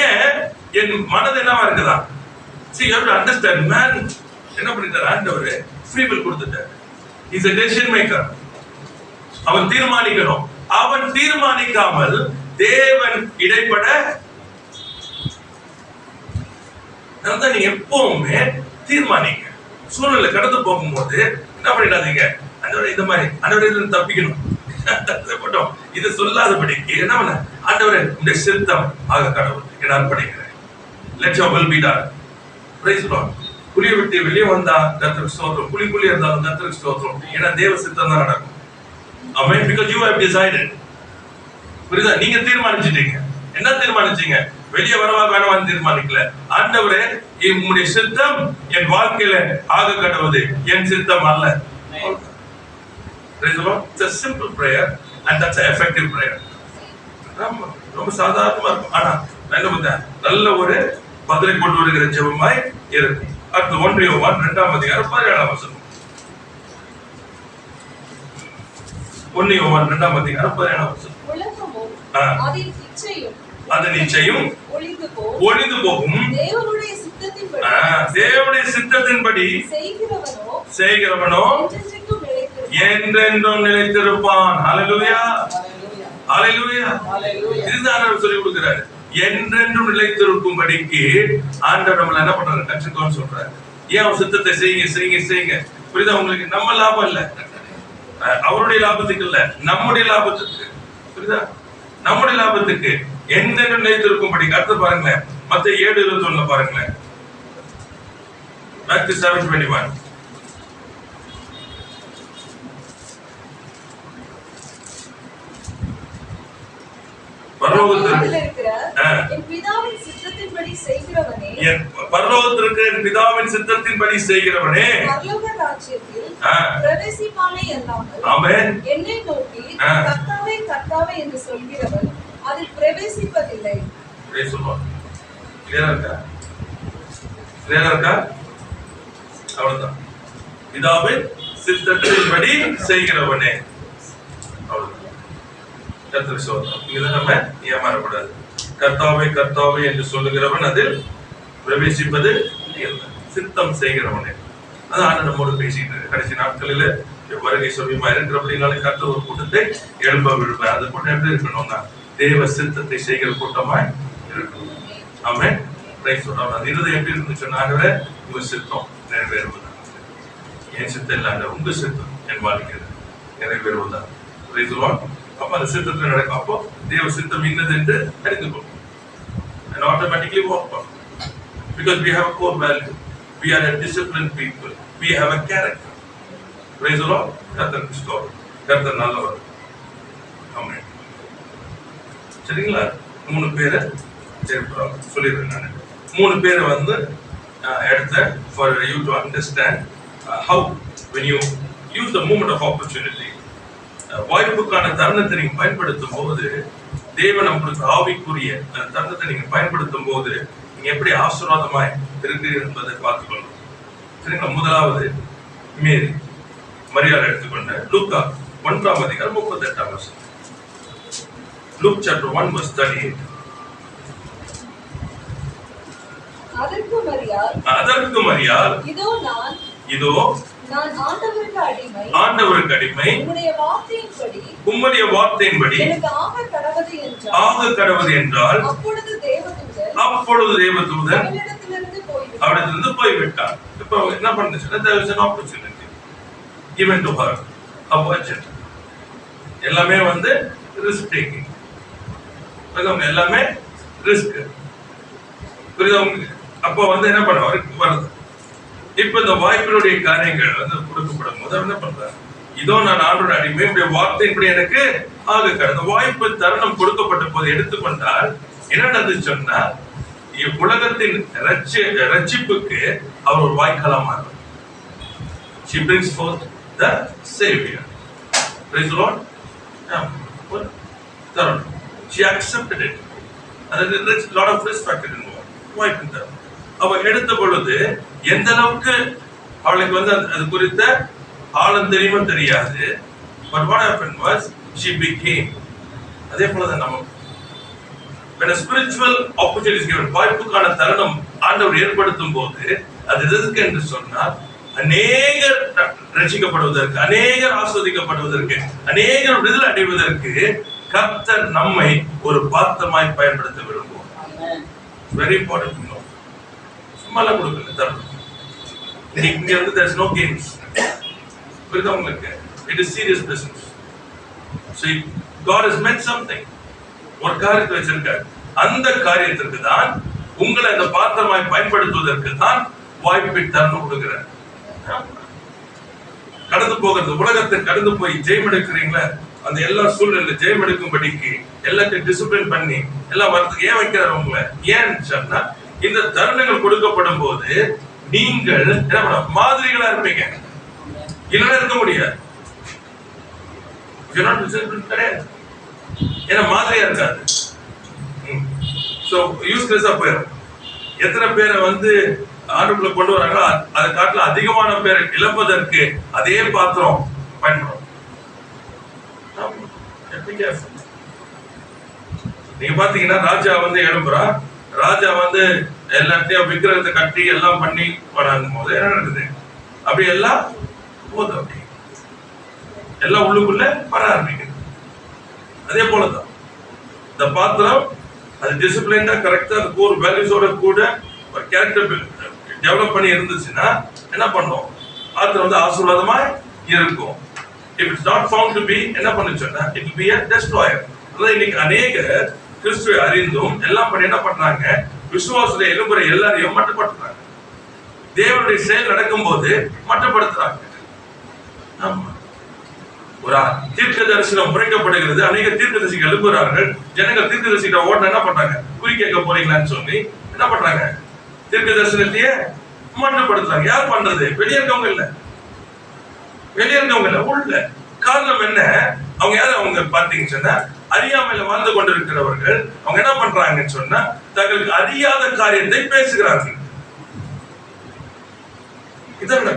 ஏன் என் மனது என்னவா இருக்குதா? See, you have to understand, man என்ன பண்ணிட்டார்? ஆண்டவர் free will கொடுத்துட்டார். He is a decision maker. அவன் தீர்மானிக்கணும். அவன் தீர்மானிக்காமல் தேவன் இடைப்பட. அதான் நீங்க எப்பவுமே தீர்மானிங்க. சூழ்நிலை கடந்து போகும்போது என்ன பண்ணிடாதீங்க, ஆண்டவரே இந்த மாதிரி ஆண்டவரே இதுல தப்பிக்கணும் இது சொல்லாதபடிக்கு என்ன பண்ண, ஆண்டவரே இந்த சித்தம் ஆக கடவுள் என்ன அர்ப்பணிக்கிறேன். Let your will be done. Praise the Lord. புலியை விட்டு வெளியே வந்தா கர்த்தருக்கு ஸ்தோத்திரம், புலி இருந்தாலும் கர்த்தருக்கு ஸ்தோத்திரம். ஏன்னா தேவ சித்தம் தான் நடக்கும். Amen. Because you have decided. புரியுதா? நீங்க தீர்மானிச்சிட்டீங்க. என்ன தீர்மானிச்சீங்க? வெளியே வரவா வேணாம் தீர்மானிக்கல. ஆண்டவரே உம்முடைய சித்தம் என் வாழ்க்கையில ஆக கடவுது, என் சித்தம் அல்ல. Praise the Lord. It's a simple prayer and that's an effective prayer. ரொம்ப சாதாரணமா இருக்கும். ஆனா நல்ல ஒரு பதிலை கொண்டு வருகிற ஜெபமாய் இருக்கு. அடுத்து 1 யோவான் 2ஆம் அதிகாரம் 17ஆம் வசனம். 1 யோவான் 2ஆம் அதிகாரம் 17ஆம் வசனம். அதன் இச்சையும் ஒளிந்து போகும், தேவனுடைய சித்தத்தின்படி செய்கிறவனோ என்றென்றும் நிலைத்திருப்பான். ஹல்லேலூயா, ஹல்லேலூயா. இதுதான் அவர் சொல்லிக் கொடுக்கிறார். என்றென்றும் நிலைத்திருக்கும்படிக்கு ஆண்டவர் நம்மள என்ன பண்றாரு, கற்றுக்கோன்னு சொல்றாரு. ஏன் அவர் சித்தத்தை செய்யுங்க செய்யுங்க செய்யுங்க. புரியுதா உங்களுக்கு? நம்ம லாபம் இல்ல, அவருடைய லாபத்துக்கு இல்ல, நம்முடைய லாபத்துக்கு. புரியுதா? நம்முடைய லாபத்துக்கு என்றென்றும் நிலைத்திருக்கும்படி. அடுத்து பாருங்களேன், மத்தேயு 7:21 பாருங்களேன். Matthew 7:21. பரலோகத்தில் இருக்கிற என் பிதாவின் சித்தத்தின்படி செய்கிறவனே பரலோக ராஜ்யத்தில் பிரவேசிப்பானே அல்லாமல் ஆமென் என்னை நோக்கி கர்த்தாவே கர்த்தாவே என்று சொல்கிறவன் அதில் பிரவேசிப்பதில்லை. அப்படியே சொல்வாங்க. கிளியரா இருக்கா? கிளியரா இருக்கா? அவ்வளவுதான். பிதாவின் சித்தத்தின்படி செய்கிறவனே. அவ்வளவுதான். கர்த்தர் சொல்றார். இதுதான் நம்ம ஏமாறக்கூடாது. கர்த்தாவே கர்த்தாவே என்று சொல்லுகிறவன் அதில் பிரவேசிப்பது இல்லை. சித்தம் செய்கிறவனே. அதான் நம்மோடு பேசிட்டு கடைசி நாட்களில் வருகை சொல்லியமா இருக்கிறபடினால கர்த்தர் ஒரு கூட்டத்தை எழுப்ப விடுவார். அந்த கூட்டம் எப்படி இருக்கணும்னா தேவ சித்தத்தை செய்கிற கூட்டமாய் இருக்கணும். ஆமென். பிரைஸ் சொல்றாங்க. அது இருதயம் எப்படி இருந்துச்சுன்னா, ஆண்டவரே உங்க சித்தம் நிறைவேறுவதா, என் சித்தம் இல்லாத உங்க சித்தம் என் வாழ்க்கையில் நிறைவேறுவதா. பிரைஸ் சொல்லுவாங்க. அப்ப அந்த சித்தத்தில் நடக்கும். அப்போ தேவ சித்தம் இன்னது என்று அறிந்து கொள்ளும். And automatically walk on. Because we have a core value. We are a disciplined people. We have a character. Praise the Lord. கர்த்தர் கிறிஸ்துவர். கர்த்தர் நல்லவர். ஆமென். சரிங்களா? 3 பேரை சொல்லிடுறேன் நான். 3 பேரை எடுத்த for you to understand how when you use the moment of opportunity, வாய்ப்புக்கான தருணத்தை நீங்க பயன்படுத்தும் போது, தேவன் நம்மளுக்கு ஆவிக்குரிய தருணத்தை நீங்க பயன்படுத்தும் போது நீங்க எப்படி ஆசீர்வாதமாய் இருக்கிறீர்கள் என்பதை பார்த்துக்கொள்ளணும். சரிங்களா? முதலாவது மேரி மரியாதை எடுத்துக்கொண்ட லூக்கா 1ஆம் அதிகாரம் 38ஆம் வசனம். Luke chapter 1 verse 38. அதற்கு மரியாள் இதோ நான் ஆண்டவருக்கு அடிமை, உம்முடைய வார்த்தையின்படி ஆக கடவது என்றால் அப்பொழுது தேவதூதன் அவரிடத்திலிருந்து போய்விட்டார். இப்போ என்ன பண்ணுச்சுன்னா, there was an opportunity given to her, a budget. எல்லாமே risk taking. எல்லாமே ரிஸ்க். புரியுதா உங்களுக்கு? அப்போ என்ன பண்ணுவாரு வருது. இப்ப இந்த வாய்ப்பினுடைய காரியங்கள் கொடுக்கப்படும் போது என்ன பண்றாரு, இதோ நான் ஆண்டவருடைய அடிமை, உடைய வார்த்தையின்படி எனக்கு ஆக கடந்த வாய்ப்பு தருணம் கொடுக்கப்பட்ட போது எடுத்துக்கொண்டால் என்ன நடந்துச்சு சொன்னா, உலகத்தின் ரட்சிப்புக்கு அவர் ஒரு வாய்க்காலமா இருந்தார். She brings forth the Savior. Praise the Lord. தருணம். She accepted it. And there is a lot of respect involved. வாய்ப்பு தருணம். அவ எடுத்த பொழுது எந்த அளவுக்கு அவளுக்கு அது குறித்த ஆழம் தெரியுமோ தெரியாது. But what happened was she became. அதே போலதான் நம்ம when a spiritual opportunity is given, வாய்ப்புக்கான தருணம் ஆண்டவர் ஏற்படுத்தும் போது அது எதற்கு என்று சொன்னால், அநேகர் ரட்சிக்கப்படுவதற்கு, அநேகர் ஆஸ்வதிக்கப்படுவதற்கு, அநேகர் விடுதலை அடைவதற்கு கர்த்தர் நம்மை ஒரு பாத்திரமாய் பயன்படுத்த விரும்புவோம். Very important to know. சும்மாலாம் கொடுக்கல தருணம். இங்க there is no games. புரியுதா உங்களுக்கு? It is serious business. So God has meant something. ஒரு காரியத்தை வச்சிருக்காரு. அந்த காரியத்திற்கு தான் உங்களை அந்த பாத்திரமாய் பயன்படுத்துவதற்கு தான் வாய்ப்பை தருணம் கொடுக்கிறார். கடந்து போகிறது, உலகத்தை கடந்து போய் ஜெயம் எடுக்கிறீங்களா, அந்த எல்லா சூழ்நிலை ஜெயம் எடுக்கும்படிக்கு எல்லாத்தையும் டிசிப்ளின் பண்ணி எல்லாம் வரதுக்கு ஏன் வைக்கிறார் உங்களை? ஏன்னு சொன்னா, இந்த தருணங்கள் கொடுக்கப்படும் போது நீங்கள் என்ன மாதிரிகளா இருப்பீங்க, இல்லைன்னா இருக்க முடியாது. கிடையாது. ஏன்னா மாதிரியா இருக்காது. ஸோ யூஸ்லெஸ்ஸா போயிடும். எத்தனை பேரை வந்து ஆண்டுக்குள்ள கொண்டு வராங்களோ அதை காட்டில அதிகமான பேரை இழப்பதற்கு அதே பாத்திரம் பயன்படும். நீங்க பாத்தீங்கன்னா ராஜா வந்து எழும்புறா, ராஜா வந்து எல்லாத்தையும் விக்கிரகத்தை கட்டி எல்லாம் பண்ணி வராங்கும் போது என்ன நடக்குது? அப்படி எல்லாம் போதும், அப்படி எல்லாம் உள்ளுக்குள்ள வர ஆரம்பிக்குது. அதே போலதான் இந்த பாத்திரம் அது டிசிப்ளினா கரெக்டா அது கோர் வேல்யூஸோட கூட ஒரு கேரக்டர் டெவலப் பண்ணி இருந்துச்சுன்னா என்ன பண்ணும்? பாத்திரம் வந்து ஆசீர்வாதமா இருக்கும். If it's not found to be, என்ன பண்ணுச்சுன்னா it will be a destroyer. அதாவது இன்னைக்கு அநேக கிறிஸ்துவை அறிந்தும் எல்லாம் பண்ணி என்ன பண்றாங்க? விசுவாசத்தை எழும்புற எல்லாரையும் மட்டுப்படுத்துறாங்க. தேவனுடைய செயல் நடக்கும் போது மட்டுப்படுத்துறாங்க. ஆமா, ஒரு தீர்க்க தரிசனம் உரைக்கப்படுகிறது, அநேக தீர்க்க தரிசிகள் எழுப்புகிறார்கள். ஜனங்கள் தீர்க்க தரிசிக்கிட்ட ஓட்ட என்ன பண்றாங்க? குறி கேட்க போறீங்களான்னு சொல்லி என்ன பண்றாங்க? தீர்க்க தரிசனத்தையே மட்டுப்படுத்துறாங்க. யார் பண்றது? வெளியே இருக்கவங்க இல்ல, வெளியே இருக்கவங்க இல்ல, உள்ள. காரணம் என்ன? அவங்க யாரும் அவங்க பாத்தீங்கன்னு சொன்னா அறியாமையில வாழ்ந்து கொண்டிருக்கிறவர்கள். அவங்க என்ன பண்றாங்கன்னு சொன்னா தங்களுக்கு அறியாத காரியத்தை பேசுகிறார்கள். இதான்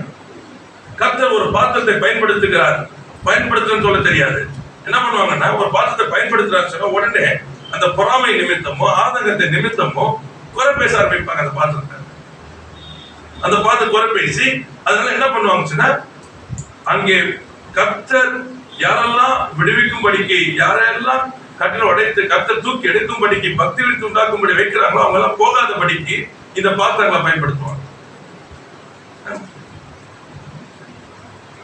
கர்த்தர் ஒரு பாத்திரத்தை பயன்படுத்துகிறார், பயன்படுத்துன்னு சொல்ல தெரியாது. என்ன பண்ணுவாங்கன்னா ஒரு பாத்திரத்தை பயன்படுத்துறாரு சொன்னா உடனே அந்த பொறாமை நிமித்தமோ ஆதங்கத்தை நிமித்தமோ குறை பேச ஆரம்பிப்பாங்க. அந்த பாத்திரத்தை அந்த பாத்திரம் குறை பேசி அதனால என்ன பண்ணுவாங்க சொன்னா அங்கே கர்த்தர் யாரெல்லாம் விடுவிக்கும்படிக்கு, யாரெல்லாம் கட்டில உடைத்து கர்த்தர் தூக்கி எடுக்கும்படிக்கு, பக்தி விருத்தி உண்டாக்கும்படி வைக்கிறாங்களோ அவங்க எல்லாம் போகாதபடிக்கு இந்த பாத்திரங்களை பயன்படுத்துவாங்க.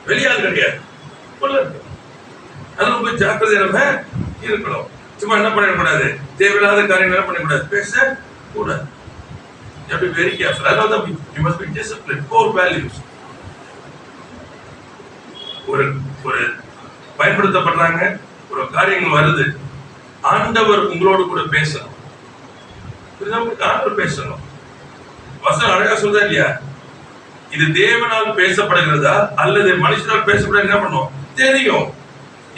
வெளியால் கிடையாது, அது ரொம்ப ஜாக்கிரதையா இருக்கணும். சும்மா என்ன பண்ணிடக்கூடாது? தேவையில்லாத காரியம் என்ன பண்ணக்கூடாது? பேச கூடாது. You have to be very careful. அதனால you must be disciplined. Core values. ஒரு பயன்படுத்தப்படுறாங்க, ஒரு காரியங்கள் வருது, ஆண்டவர் உங்களோடு கூட பேசணும். ஆண்டவர் பேசணும். வசனம் அழகா சொல்றா இல்லையா? இது தேவனால் பேசப்படுகிறதா அல்லது மனுஷனால் பேசப்படுறது என்ன பண்ணுவோம்? தெரியும்.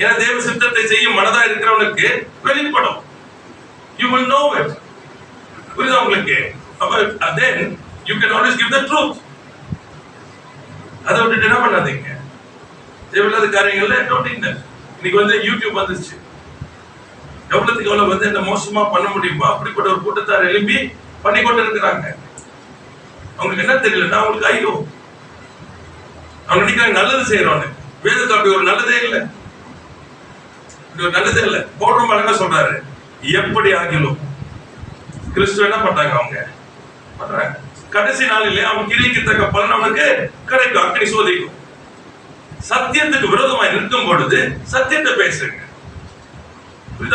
ஏன்னா தேவ சித்தத்தை செய்யும் மனதா இருக்கிறவனுக்கு வெளிப்படும். You will know it. புரியுதா உங்களுக்கு? Then you can always give the truth. அதை விட்டுட்டு என்ன பண்ணாதீங்க. தேவையில்லாத காரியங்கள்ல இன்னைக்கு வந்து யூடியூப் வந்துருச்சு. எவ்வளவுக்கு எவ்வளவு வந்து என்ன மோசமா பண்ண முடியுமா அப்படிப்பட்ட ஒரு கூட்டத்தார் எழுப்பி பண்ணி கொண்டு இருக்கிறாங்க. அவங்களுக்கு என்ன தெரியலன்னா அவங்களுக்கு ஐயோ, அவங்க நினைக்கிறாங்க நல்லது செய்யறோன்னு. வேதத்துல அப்படி ஒரு நல்லதே இல்லை, ஒரு நல்லதே இல்லை. போடுற அழகா சொல்றாரு, எப்படி ஆகிலும் கிறிஸ்துவ என்ன பண்றாங்க? அவங்க பண்றாங்க. கடைசி நாளிலே அவன் கிரிக்கு தக்க பலன் அவனுக்கு கிடைக்கும், அக்கடி சோதிக்கும். சத்தியத்துக்கு விரோதமாய் நிற்கும் பொழுது சத்தியத்தை பேசுங்க.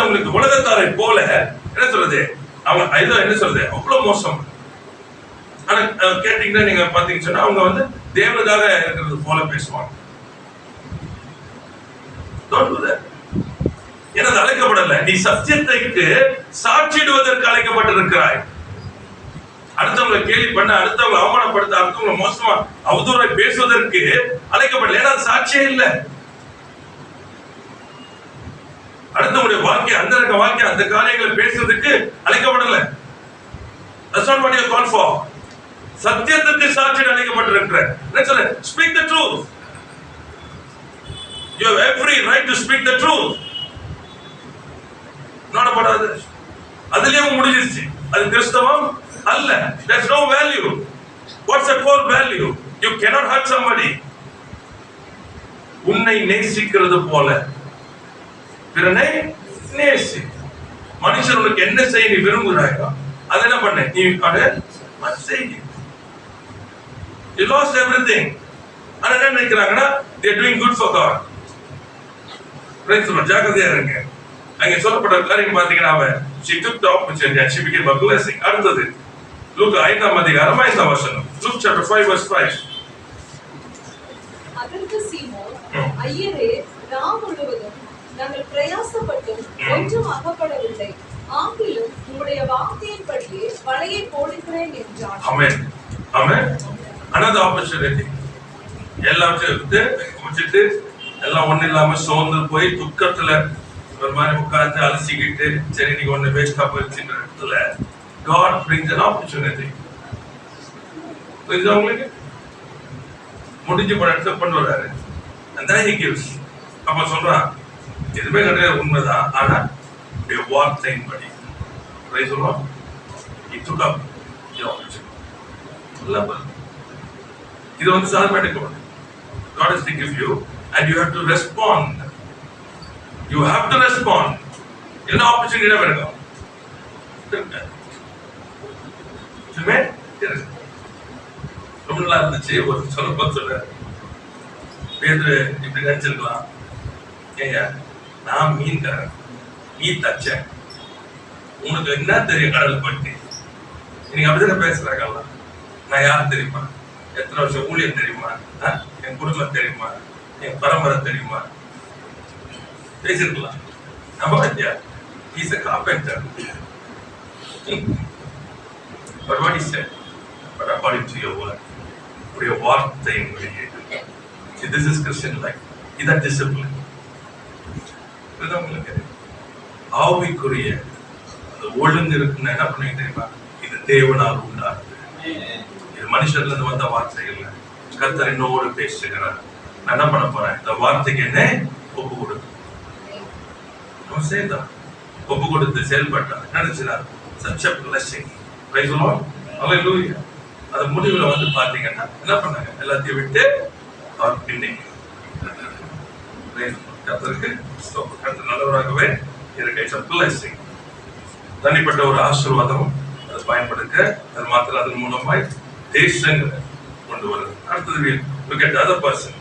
உங்களுக்கு உலகத்தாரை போல என்ன சொல்றது? அவங்க என்ன சொல்றது? அவ்வளவு மோசம். ஆனா கேட்டீங்கன்னா நீங்க பாத்தீங்கன்னு சொன்னா அவங்க வந்து தேவனுக்காக இருக்கிறது போல பேசுவாங்க. எனது அழைக்கப்படல, நீ சத்தியத்தைக்கு சாட்சிடுவதற்கு அழைக்கப்பட்டிருக்கிறாய். அடுத்தவங்களை கேலி பண்ண, அடுத்தவங்களை அவமானப்படுத்த, அடுத்தவங்களை மோசமா அவதூறாய் பேசுவதற்கு அழைக்கப்படல. ஏன்னா அது சாட்சியே இல்லை. அடுத்தவங்களுடைய வாழ்க்கை, அந்த வாழ்க்கை, அந்த காரியங்களை பேசுறதுக்கு அழைக்கப்படல. That's not what you are called for. சத்தியத்துக்கு சாட்சியிட அழைக்கப்பட்டிருக்கிற. என்ன சொல்ல? Speak the truth. You have every right to speak the truth. Not about others. அதுலயும் முடிஞ்சிருச்சு. அது கிறிஸ்தவம் அல்ல. There's no value. What's the core value? You cannot hurt somebody. உன்னை நேசிக்கிறது போல பிறனை நேசி. மனுஷன் உனக்கு என்ன செய்ய நீ விரும்புகிறாயோ அதை என்ன பண்ண? நீ அதை செய்ய. You lost everything. ஆனா என்ன நினைக்கிறாங்கன்னா they are doing good for God. ஜாக்கிரதையா இருங்க. அங்க சொல்லப்பட்ட காரியம் பாத்தீங்கன்னா அவன் she took the opportunity and she became a blessing. அடுத்தது லூக்கா 5ஆம் அதிகாரம் 5ஆம் வசனம். Luke chapter 5 verse 5. அதற்கு சீமோன், ஐயரே, ராம் முழுவதும் நாங்கள் பிரயாசப்பட்டும் ஒன்றும் அகப்படவில்லை, ஆகிலும் உம்முடைய வார்த்தையின்படியே வலையை போடுகிறேன் என்றான். ஆமென். ஆமென். another opportunity. எல்லாத்தையும் விட்டு எல்லாம் ஒண்ணு இல்லாம சோர்ந்து போய் துக்கத்துல ஒரு மாதிரி உட்கார்ந்து அலசிக்கிட்டு சரி நீங்க ஒண்ணு வேஸ்டா போயிடுச்சுன்ற இடத்துல God brings an opportunity. புரியுதா உங்களுக்கு? முடிஞ்சு போன இடத்துல கொண்டு வராரு. And then he gives. அப்ப சொல்றான் எதுவுமே கிடையாது, உண்மைதான். ஆனா வார்த்தையின் படி சொல்லுவோம் he took up the opportunity. இது வந்து சாதாரண எடுக்கணும். God has to give you and you have to respond. You have to respond. என்ன ஆப்பர்ச்சுனிட்டி வேணும்? ரொம்ப நல்லா இருந்துச்சு. ஒரு சொல்ல பேரு இப்படி நினைச்சிருக்கலாம், ஏங்க நான் மீன்காரன், நீ தச்சேன், உனக்கு என்ன தெரியும் கடல் பற்றி? நீங்க அப்படிதான் பேசுறாங்கல்ல. நான் யார் தெரியுமா, எத்தனை வருஷம் ஊழியம் தெரியுமா, என் குடும்பம் தெரியுமா, என் பரம்பரை தெரியுமா பேசிருக்கலாம். நம்ம ஐயா he's a carpenter. But what he said, but according to your word, உடைய வார்த்தையின் வழியே. See, this is Christian life. இதான் discipline. இதுதான் உங்களுக்கு ஆவிக்குரிய அந்த ஒழுங்கு இருக்குன்னு என்ன பண்ணுவீங்க தெரியுமா? இது தேவனால் உண்டாகுது. இது மனுஷர்ல இருந்து வந்த வார்த்தைகள். கர்த்தர் என்னோடு பேசுகிறார். நான் என்ன பண்ண போறேன்? இந்த வார்த்தைக்கு என்ன ஒப்பு கொடுக்கும். நம்ம செய்தான் ஒப்பு கொடுத்து செயல்பட்டா நினைச்சுதா such a blessing. Praise the Lord. Hallelujah. அது முடிவுல வந்து பாத்தீங்கன்னா என்ன பண்ணாங்க? எல்லாத்தையும் விட்டு அவர் பின்னிங்க. கர்த்தருக்கு கர்த்தர் நல்லவராகவே இருக்க. It's a blessing. தனிப்பட்ட ஒரு ஆசீர்வாதம் அதை பயன்படுத்த அது மாத்திரம் அதன் மூலமாய் தேசங்களை கொண்டு வருது. அடுத்தது look at the other person,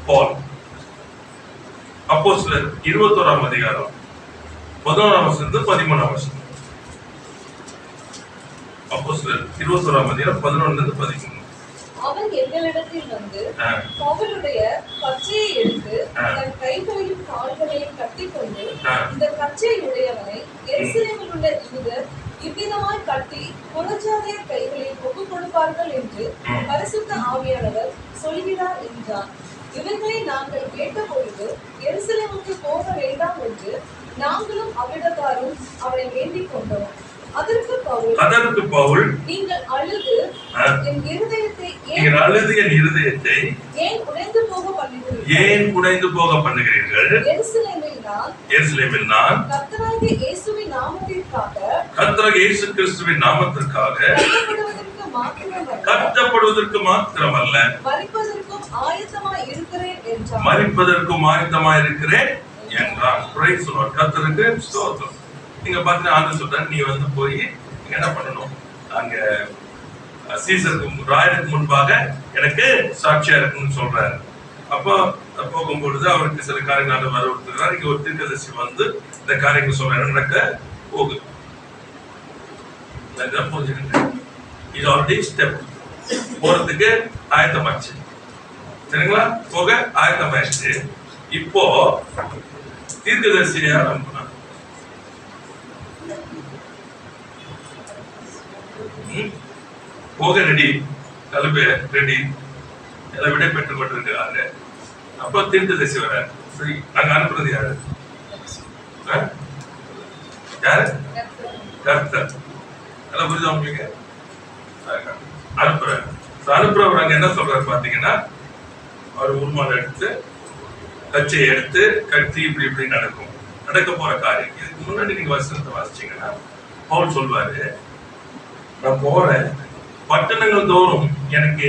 Paul. அப்போஸ்தலர் 21ஆம் அதிகாரம் 11ஆம் வசனத்து 13ஆம் வசனம். அப்போஸ்தலர் 21ஆம் அதிகாரம் 11 இருந்து 13. அவன் எங்களிடத்தில் வந்து பவுலுடைய கச்சையை எடுத்து தன் கைகளையும் கால்களையும் கட்டிக்கொண்டு இந்த கச்சையை உடையவனை எருசலேமில் உள்ள யூதர் இவ்விதமாய் கட்டி புறஜாதியர் கைகளில் ஒப்புக் கொடுப்பார்கள் என்று பரிசுத்த ஆவியானவர் சொல்கிறார் என்றான். இவர்களை நாங்கள் கேட்டபொழுது எருசலேமுக்கு போக வேண்டாம் என்று நாங்களும் அவ்விடத்தாரும் அவனை வேண்டிக் கொண்டோம். அதற்கு பவுல் நீங்கள் அழுது என் இருதயத்தை ஏன் உடைந்து போக பண்ணுகிறீர்கள்? எருசலேமில் நான் கர்த்தராகிய இயேசுவின் நாமத்திற்காக கட்டப்படுவதற்கு மாத்திரமல்ல மரிப்பதற்கும் ஆயத்தமாய் இருக்கிறேன் என்றான். Praise the Lord. கர்த்தருக்கு ஸ்தோத்திரம். நீங்க பாத்தீங்கன்னா ஆண்டவர் சொல்றாரு, நீ வந்து போய் நீங்க என்ன பண்ணணும், அங்க சீசருக்கு ராயனுக்கு முன்பாக எனக்கு சாட்சியா இருக்குன்னு சொல்றாரு. அப்போ போகும்பொழுது அவருக்கு சில காரியங்கள் வரவிருக்கிறார். இங்க ஒரு தீர்க்கதரிசி வந்து இந்த காரியங்கள் சொல்ற நடக்க போகுது. புரிஞ்சுக்கிட்டேன். இது ஆல்ரெடி ஸ்டெப் போறதுக்கு ஆயத்தமாச்சு. சரிங்களா? போக ஆயத்தமாயிடுச்சு. இப்போ தீர்க்கதரிசியா நம்பணும். போக ரெடி, கல்வி ரெடி, எல்லாம் விடை பெற்றுக் கொண்டிருக்கிறாங்க. அப்போ தீர்க்கதரிசி வர சரி, நாங்க அனுப்புறது யாரு? யாரு? கர்த்தர். எல்லாம் புரியுதா உங்களுக்கு? அனுப்புறாரு. அனுப்புறவர் அங்க என்ன சொல்றாரு பாத்தீங்கன்னா, அவர் உருமாலை எடுத்து கச்சையை எடுத்து கட்டி இப்படி இப்படி நடக்க போற காரியம். இதுக்கு முன்னாடி நீங்க வசனத்தை வாசிச்சீங்கன்னா பவுல் சொல்வாரு, நான் போறேன், பட்டணங்கள் தோறும் எனக்கு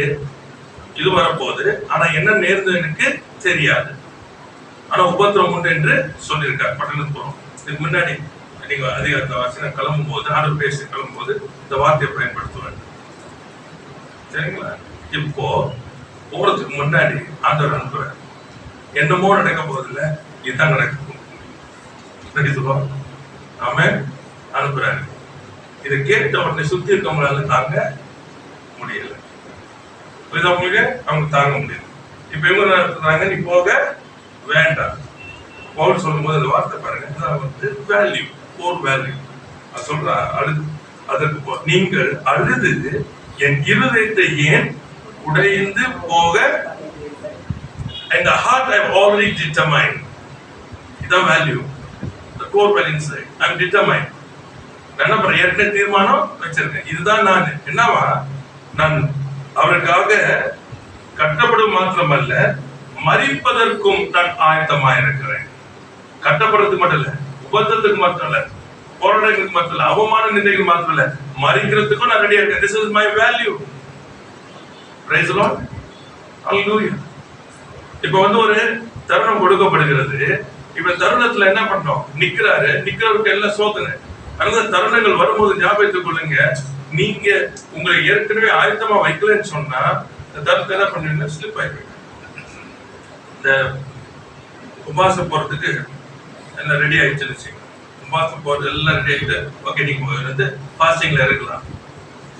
இது வரப்போகுது, ஆனா என்ன நேர்ந்தது எனக்கு தெரியாது, ஆனா உபத்திரம் உண்டு என்று சொல்லியிருக்காரு. பட்டணம் தோறும் இதுக்கு முன்னாடி நீங்க அதிகாரத்தை வாசினா கிளம்பும் போது ஆண்டவர் பேசி கிளம்பும் போது இந்த வார்த்தையை பயன்படுத்துவாங்க. சரிங்களா? இப்போ போறதுக்கு முன்னாடி ஆண்டவர் அனுப்புறாரு. என்னமோ நடக்க போதில்லை, இதுதான் நடக்கும். சரி சொல்லுவாங்க. ஆமென். அனுப்புறாரு. இதை கேட்ட உடனே சுத்தி இருக்கவங்களால தாங்க முடியல. உங்களுக்கு அவங்க தாங்க முடியல. இப்ப இவங்க நடத்துறாங்க, நீ போக வேண்டாம். பவுல் சொல்லும் போது அந்த வார்த்தை பாருங்க, வந்து வேல்யூ, போர் வேல்யூ சொல்ற. அதற்கு நீங்கள் அழுது என் இருதயத்தை ஏன் உடைந்து போக, and the heart I have already determined. இதான் value. core value inside. I'm determined. நான் என்ன பண்றேன், ஏற்கனவே தீர்மானம் வச்சிருக்கேன். இதுதான் நான் என்னவா, நான் அவருக்காக கட்டப்படும் மாத்திரமல்ல, மரிப்பதற்கும் நான் ஆயத்தமாயிருக்கிறேன். கட்டப்படுறதுக்கு மட்டும் இல்ல, உபத்திரத்துக்கு மட்டும் இல்ல, போராட்டங்களுக்கு மட்டும் இல்ல, அவமான நிந்தைகள் மட்டும் இல்ல, மரிக்கிறதுக்கும் நான் ரெடியா இருக்கேன். This is my value. Praise the Lord. Hallelujah. இப்ப ஒரு தருணம் கொடுக்கப்படுகிறது. இப்ப தருணத்துல என்ன பண்றோம், நிக்கிறவருக்கு எல்லாம் சோதனை. அந்த தருணங்கள் வரும்போது ஞாபகத்துக் கொள்ளுங்க, நீங்க உங்களை ஏற்கனவே ஆயத்தமா வைக்கலன்னு சொன்னா தருணத்தை என்ன பண்ணுவீங்கன்னா ஸ்லிப் ஆயிடுவீங்க. இந்த உபாசம் போறதுக்கு எல்லாம் ரெடி ஆயிடுச்சுன்னு வச்சுக்கோங்க. உபாசம் போறது எல்லாம் ரெடி ஆகிட்டு ஓகே நீங்க ஃபாஸ்டிங்ல இருக்கலாம்.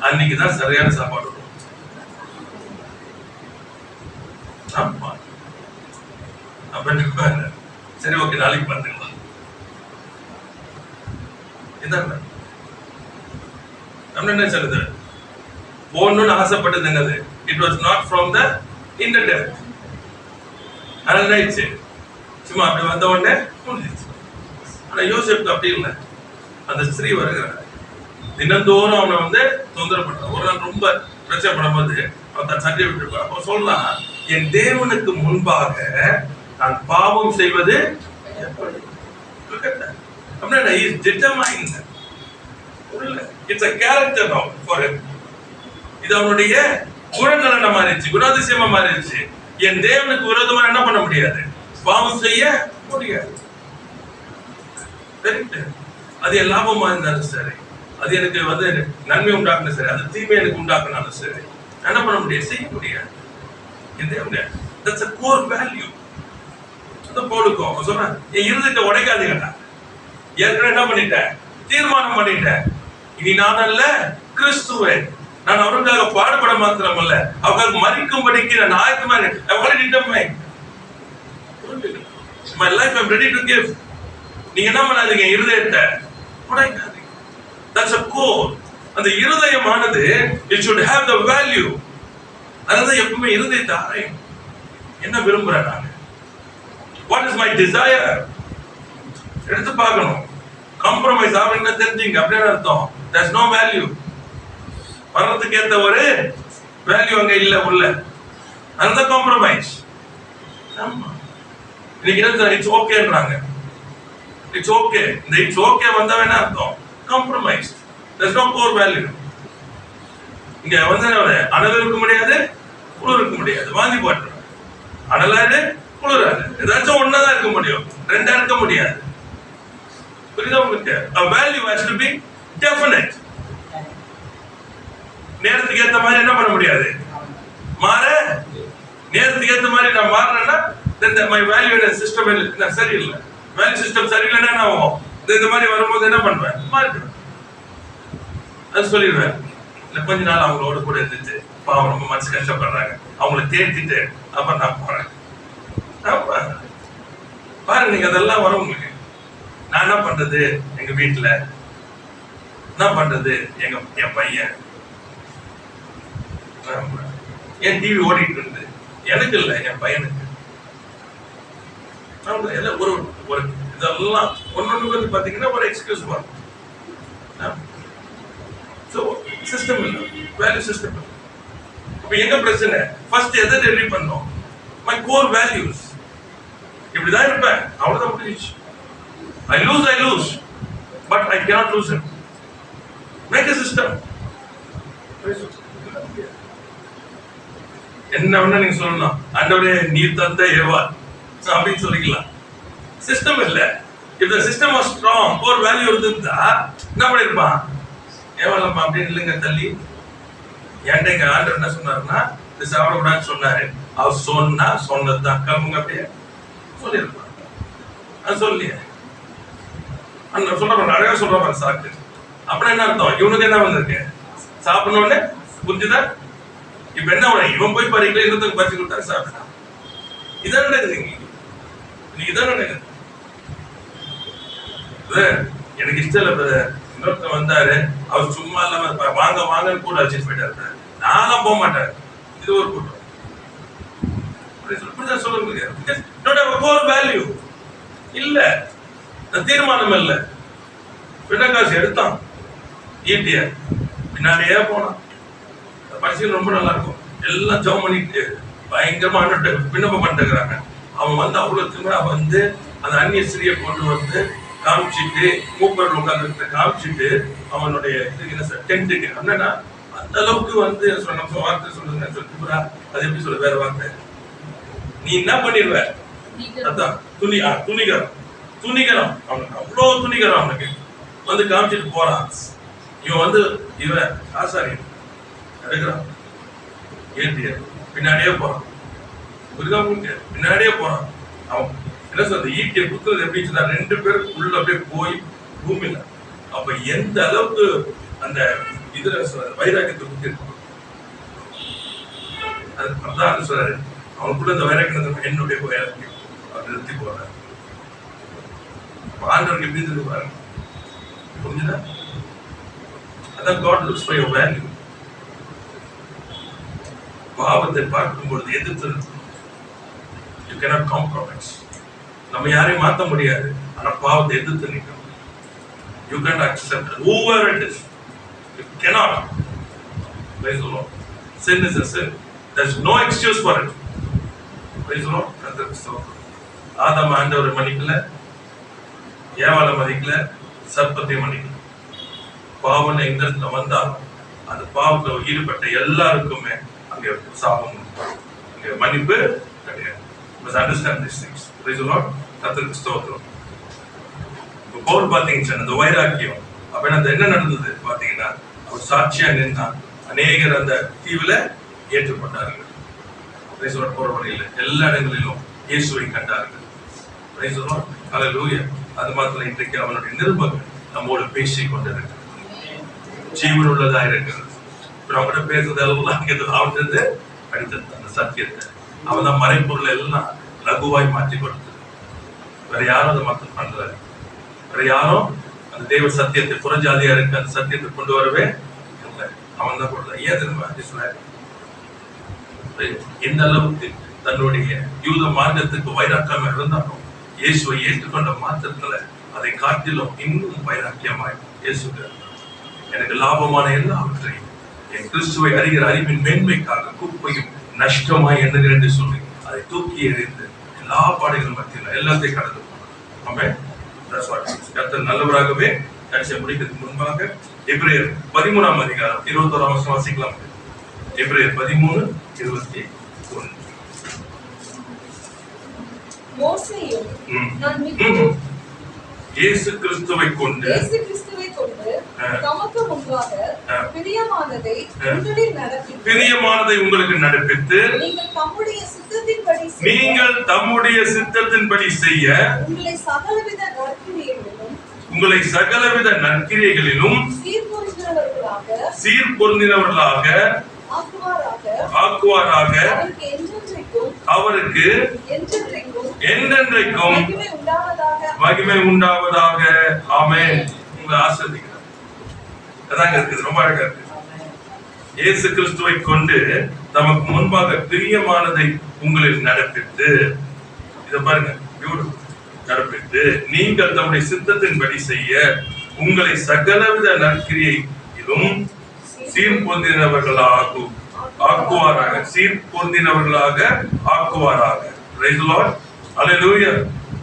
அன்னைக்குதான் சரியான சாப்பாடு வரும். ஆமா, சரி ஓகே நாளைக்கு பார்த்துக்கலாம். இதான் நம்ம என்ன சொல்லுது, போகணும்னு ஆசைப்பட்டது என்னது, it was not from the internet. அதனால சும்மா அப்படி வந்த உடனே முடிஞ்சிச்சு. ஆனா யோசிப்பு அப்படி இல்லை. அந்த ஸ்திரீ வருகிறார், தினந்தோறும் அவனை தொந்தரவு பண்றான். ஒரு நாள் ரொம்ப பிரச்சனை பண்ணும்போது அவன் தன் சண்டையை விட்டுருப்பான். அப்ப சொல்லலாம், என் தேவனுக்கு முன்பாக நான் பாவம் செய்வது எப்படி? அப்படின்னா he is determined. It's a character now for him. இது அவனுடைய குணநலனா மாறிடுச்சு, குணாதிசயமா மாறிடுச்சு. என் தேவனுக்கு விரோதமா என்ன பண்ண முடியாது, பாவம் செய்ய முடியாது. அது என் லாபமா இருந்தாலும் சரி, அது எனக்கு நன்மை உண்டாக்குன சரி, அது தீமை எனக்கு உண்டாக்குனாலும் சரி, என்ன பண்ண முடியாது, செய்ய முடியாது. என் தேவன், that's a core value. போடுக்கும் சொல்றேன், என் இருதயத்தை உடைக்காதீங்கடா. ஏற்கனவே என்ன பண்ணிட்டேன், தீர்மானம் பண்ணிட்டேன். இனி நான் அல்ல, கிறிஸ்துவே. நான் அவருக்காக பாடுபட மாத்திரம் அல்ல, அவர்களுக்கு மரிக்கும்படிக்கு நான் ஆயத்தமா இருக்கேன். My life I'm ready to give. நீங்க என்ன பண்ணாதீங்க, இருதயத்தை உடைக்காதீங்க. That's a core. அந்த இருதயமானது it should have the value. அதான் எப்பவுமே இருதயத்தை ஆராயும். என்ன விரும்புறேன் நான், what is my desire, எடுத்து பார்க்கணும். காம்ப்ரமைஸ் ஆவீங்க தெரிஞ்சுங்க, அப்படின்னு அர்த்தம் there's no value. பரத்துக்கு ஏத்த ஒரு வேல்யூ அங்க இல்ல உள்ள, அந்த காம்ப்ரமைஸ். ஆமா, இன்னைக்கு என்ன இட்ஸ் ஓகேன்றாங்க. இட்ஸ் ஓகே, இந்த இட்ஸ் ஓகே வந்தா என்ன அர்த்தம், compromise. there's no core value. இங்க அனல் இருக்க முடியாது, குளிர் இருக்க முடியாது, வாந்தி போட்டு அனலாது குளிராது, ஏதாச்சும் ஒன்னதான் இருக்க முடியும், ரெண்டா இருக்க முடியாது. புரியுதா உங்களுக்கு? a value has to be definite. நேரத்துக்கு ஏத்த மாதிரி என்ன பண்ண முடியாது, மாற. நேரத்துக்கு ஏத்த மாதிரி நான் மாறறேன்னா my value system சரியில்லை, வேல்யூ சிஸ்டம் சரியில்லைன்னா என்ன ஆகும், இந்த மாதிரி வரும்போது என்ன பண்ணுவேன், மாறிடுவேன். அது சொல்லிடுவேன். இல்லை கொஞ்ச நாள் அவங்களோட கூட இருந்துட்டு பாவம் ரொம்ப மனசு கஷ்டப்படுறாங்க, அவங்கள தேர்த்திட்டு அப்புறம் நான் போறேன். பாருங்க, நீங்க அதெல்லாம் வரும் உங்களுக்கு. நான் என்ன பண்றது, எங்க வீட்டுல என்ன பண்றது, என் பையன் என் டிவி ஓடிட்டு இருந்து, எனக்கு இல்ல என் பையனுக்கு. ஒரு ஒரு இதெல்லாம் ஒன்னொன்னு பாத்தீங்கன்னா ஒரு எக்ஸ்கியூஸ் வரும். சிஸ்டம் இல்ல, வேல்யூ சிஸ்டம் இல்ல. அப்ப எங்க பிரச்சனை, ஃபர்ஸ்ட் எதை ரெடி பண்ணோம், மை கோர் வேல்யூஸ். இப்படிதான் இருப்பேன், அவ்வளவுதான் முடிஞ்சிச்சு. I lose, but I cannot lose it. Make a system. என்ன வேணா நீங்க சொல்லலாம், ஆண்டவரே நீர் தந்த ஏவா அப்படின்னு சொல்லிக்கலாம். சிஸ்டம் இல்ல. if the system was strong, core value இருந்தா என்ன பண்ணிருப்பான், ஏவாலம்மா அப்படின்னு இல்லைங்க தள்ளி. ஏன்டா எங்க ஆண்டவர் என்ன சொன்னாருன்னா, இது சாப்பிடக்கூடாதுன்னு சொன்னாரு. அவர் சொன்னதுதான் கிளம்புங்க அப்படியே சொல்லியிருப்பான். அது சொல்லியே சொல்ற அழகா சொல்ற சாக்கு. அப்படின்னா என்ன அர்த்தம், இவனுக்கு என்ன வந்திருக்கு, சாப்பிடணும்னு புரிஞ்சுதான். இப்ப என்ன இவன் போய் பறிக்கல, இருபத்துக்கு பறிச்சு கொடுத்தாரு, சாப்பிட்டான். இதான் நடக்குதுங்க, இதான் நடக்குது. எனக்கு இஷ்டம் இல்ல, இன்னொருத்த வந்தாரு, அவர் சும்மா இல்லாம வாங்க வாங்கன்னு கூட வச்சுட்டு போயிட்டாரு. நானும் போக மாட்டேன், இது ஒரு கூட்டம் சொல்ல முடியாது. இல்ல தீர்மானம் இல்ல. பின்னக்காசு எடுத்தான், ஈட்டிய பின்னாடியே போனான். பரிசீலனை ரொம்ப நல்லா இருக்கும். எல்லாம் ஜெபம் பண்ணிட்டு பயங்கரமான விண்ணப்பம் பண்ணிட்டுக்கிறாங்க. அவன் வந்து அவ்வளவு திமிரா வந்து அந்த அந்நிய ஸ்திரியை கொண்டு வந்து காமிச்சிட்டு, மூப்பர்கள் உட்கார்ந்து காமிச்சிட்டு, அவனுடைய டென்ட்டுக்கு என்னன்னா அந்த அளவுக்கு வந்து நம்ம வார்த்தை சொல்லுங்க திமிரா. அது எப்படி சொல்ல, வேற வார்த்தை, நீ என்ன பண்ணிடுவ, அதான் துணிகரம் அவனுக்கு அவ்வளவு துணிகரம். அவனுக்கு வந்து காமிச்சிட்டு போறான். இவன் வந்து இவன் ஆசாரியன் எடுக்கிறான், ஏற்றிய பின்னாடியே போறான், பின்னாடியே போறான். அவன் என்ன சொல்றது, ஈட்டிய குத்துறது எப்படி சொன்னா 2 பேர் உள்ள அப்படியே போய் பூமியில. அப்ப எந்த அளவுக்கு அந்த இதுல வைராக்கியத்தை குத்தி இருக்கும். அதான் சொல்றாரு, அவனுக்குள்ள இந்த வைராக்கியம் என்னுடைய வைராக்கியம் அவர் நிறுத்தி போறாரு. ஆண்டவருக்கு எப்படி திருப்பாரு, புரிஞ்சுதா? அதான் God looks for your value. பாவத்தை பார்க்கும் பொழுது எதிர்த்து you cannot compromise. நம்ம யாரையும் மாற்ற முடியாது, ஆனா பாவத்தை எதிர்த்து நிற்கணும். You can't accept it. Whoever it is, you cannot. Praise the Lord. Sin is a sin. There's no excuse for it. Praise the Lord. ஆதாம் ஆண்டவரை மன்னிக்கல, ஏவாளை மதிக்கல, சர்ப்பத்தை மன்னிக்கல. பாவனை எந்த இடத்துல வந்தா அந்த பாவத்தில் ஈடுபட்ட எல்லாருக்குமே அங்கே சாபம், அங்கே மன்னிப்பு கிடையாது. Must understand these things. Praise the Lord. கர்த்தருக்கு ஸ்தோத்திரம். இப்போ பவுல் பாத்தீங்கன்னா அந்த வைராக்கியம் அப்ப என்ன நடந்தது பாத்தீங்கன்னா, அவர் சாட்சியா நின்றான். அநேகர் அந்த தீவுல ஏற்றுக்கொண்டார்கள். Praise the Lord. போற வழியில எல்லா இடங்களிலும் இயேசுவை கண்டார்கள். Praise the Lord. Hallelujah. அது மாத்திரம் இன்றைக்கு அவனுடைய நிருபங்கள் நம்மோடு பேசிக் கொண்டிருக்கிறது, ஜீவன் உள்ளதா இருக்கிறது. அவங்ககிட்ட பேசுறது எல்லாம் அவன் அடுத்தது அந்த சத்தியத்தை அவன் தான் மறைப்பொருள் எல்லாம் லகுவாய் மாற்றி கொடுத்தது. வேற யாரும் அதை மாற்றம் பண்றாரு, வேற யாரும் அந்த தேவ சத்தியத்தை புறஜாதியா இருக்கு அந்த சத்தியத்தை கொண்டு வரவே இல்லை, அவன் தான் கொடுத்தான். ஏன் தெரியுமா, எந்த அளவுக்கு தன்னுடைய யூத மார்க்கத்துக்கு வைராக்கியம் இருந்தாலும் இயேசுவை ஏற்றுக்கொண்ட மாத்திரத்துல அதை காட்டிலும் இன்னும் வைராக்கியமாய் இயேசுக்கு எனக்கு லாபமான எல்லாவற்றையும் என் கிறிஸ்துவை அறிகிற அறிவின் மேன்மைக்காக குப்பையும் நஷ்டமாய் எண்ணுகிறேன் என்று சொல்லி அதை தூக்கி எறிந்து எல்லா பாடுகளும் மத்தியில் எல்லாத்தையும் கடந்து போனோம். கர்த்தர் நல்லவராகவே கடைசியை முடிக்கிறதுக்கு முன்பாக எபிரேயர் 13ஆம் அதிகாரம் 21ஆம் வசனம் வாசிக்கலாம். எபிரேயர் 13:21. இயேசு கிறிஸ்துவை கொண்டு தமக்கு முன்பாக பிரியமானதை உங்களுக்கு நடப்பித்து நீங்கள் தம்முடைய சித்தத்தின்படி செய்ய உங்களை சகலவித நற்கிரியைகளிலும் சீர்பொருந்தினவர்களாக ஆக்குவாராக அவருக்கு என்றென்றைக்கும் மகிமை உண்டாவதாக. ஆமென். உங்களை ஆசீர்வதிக்கிறேன். அதாங்க இருக்குது, ரொம்ப அழகா இருக்கு. இயேசு கிறிஸ்துவை கொண்டு தமக்கு முன்பாக பிரியமானதை உங்களில் நடப்பித்து, இத பாருங்க, நடப்பித்து நீங்கள் தம்முடைய சித்தத்தின்படி செய்ய உங்களை சகலவித நற்கிரியையிலும் சீர்பொருந்தினவர்களாக ஆக்குவாராக. Praise the Lord. Hallelujah.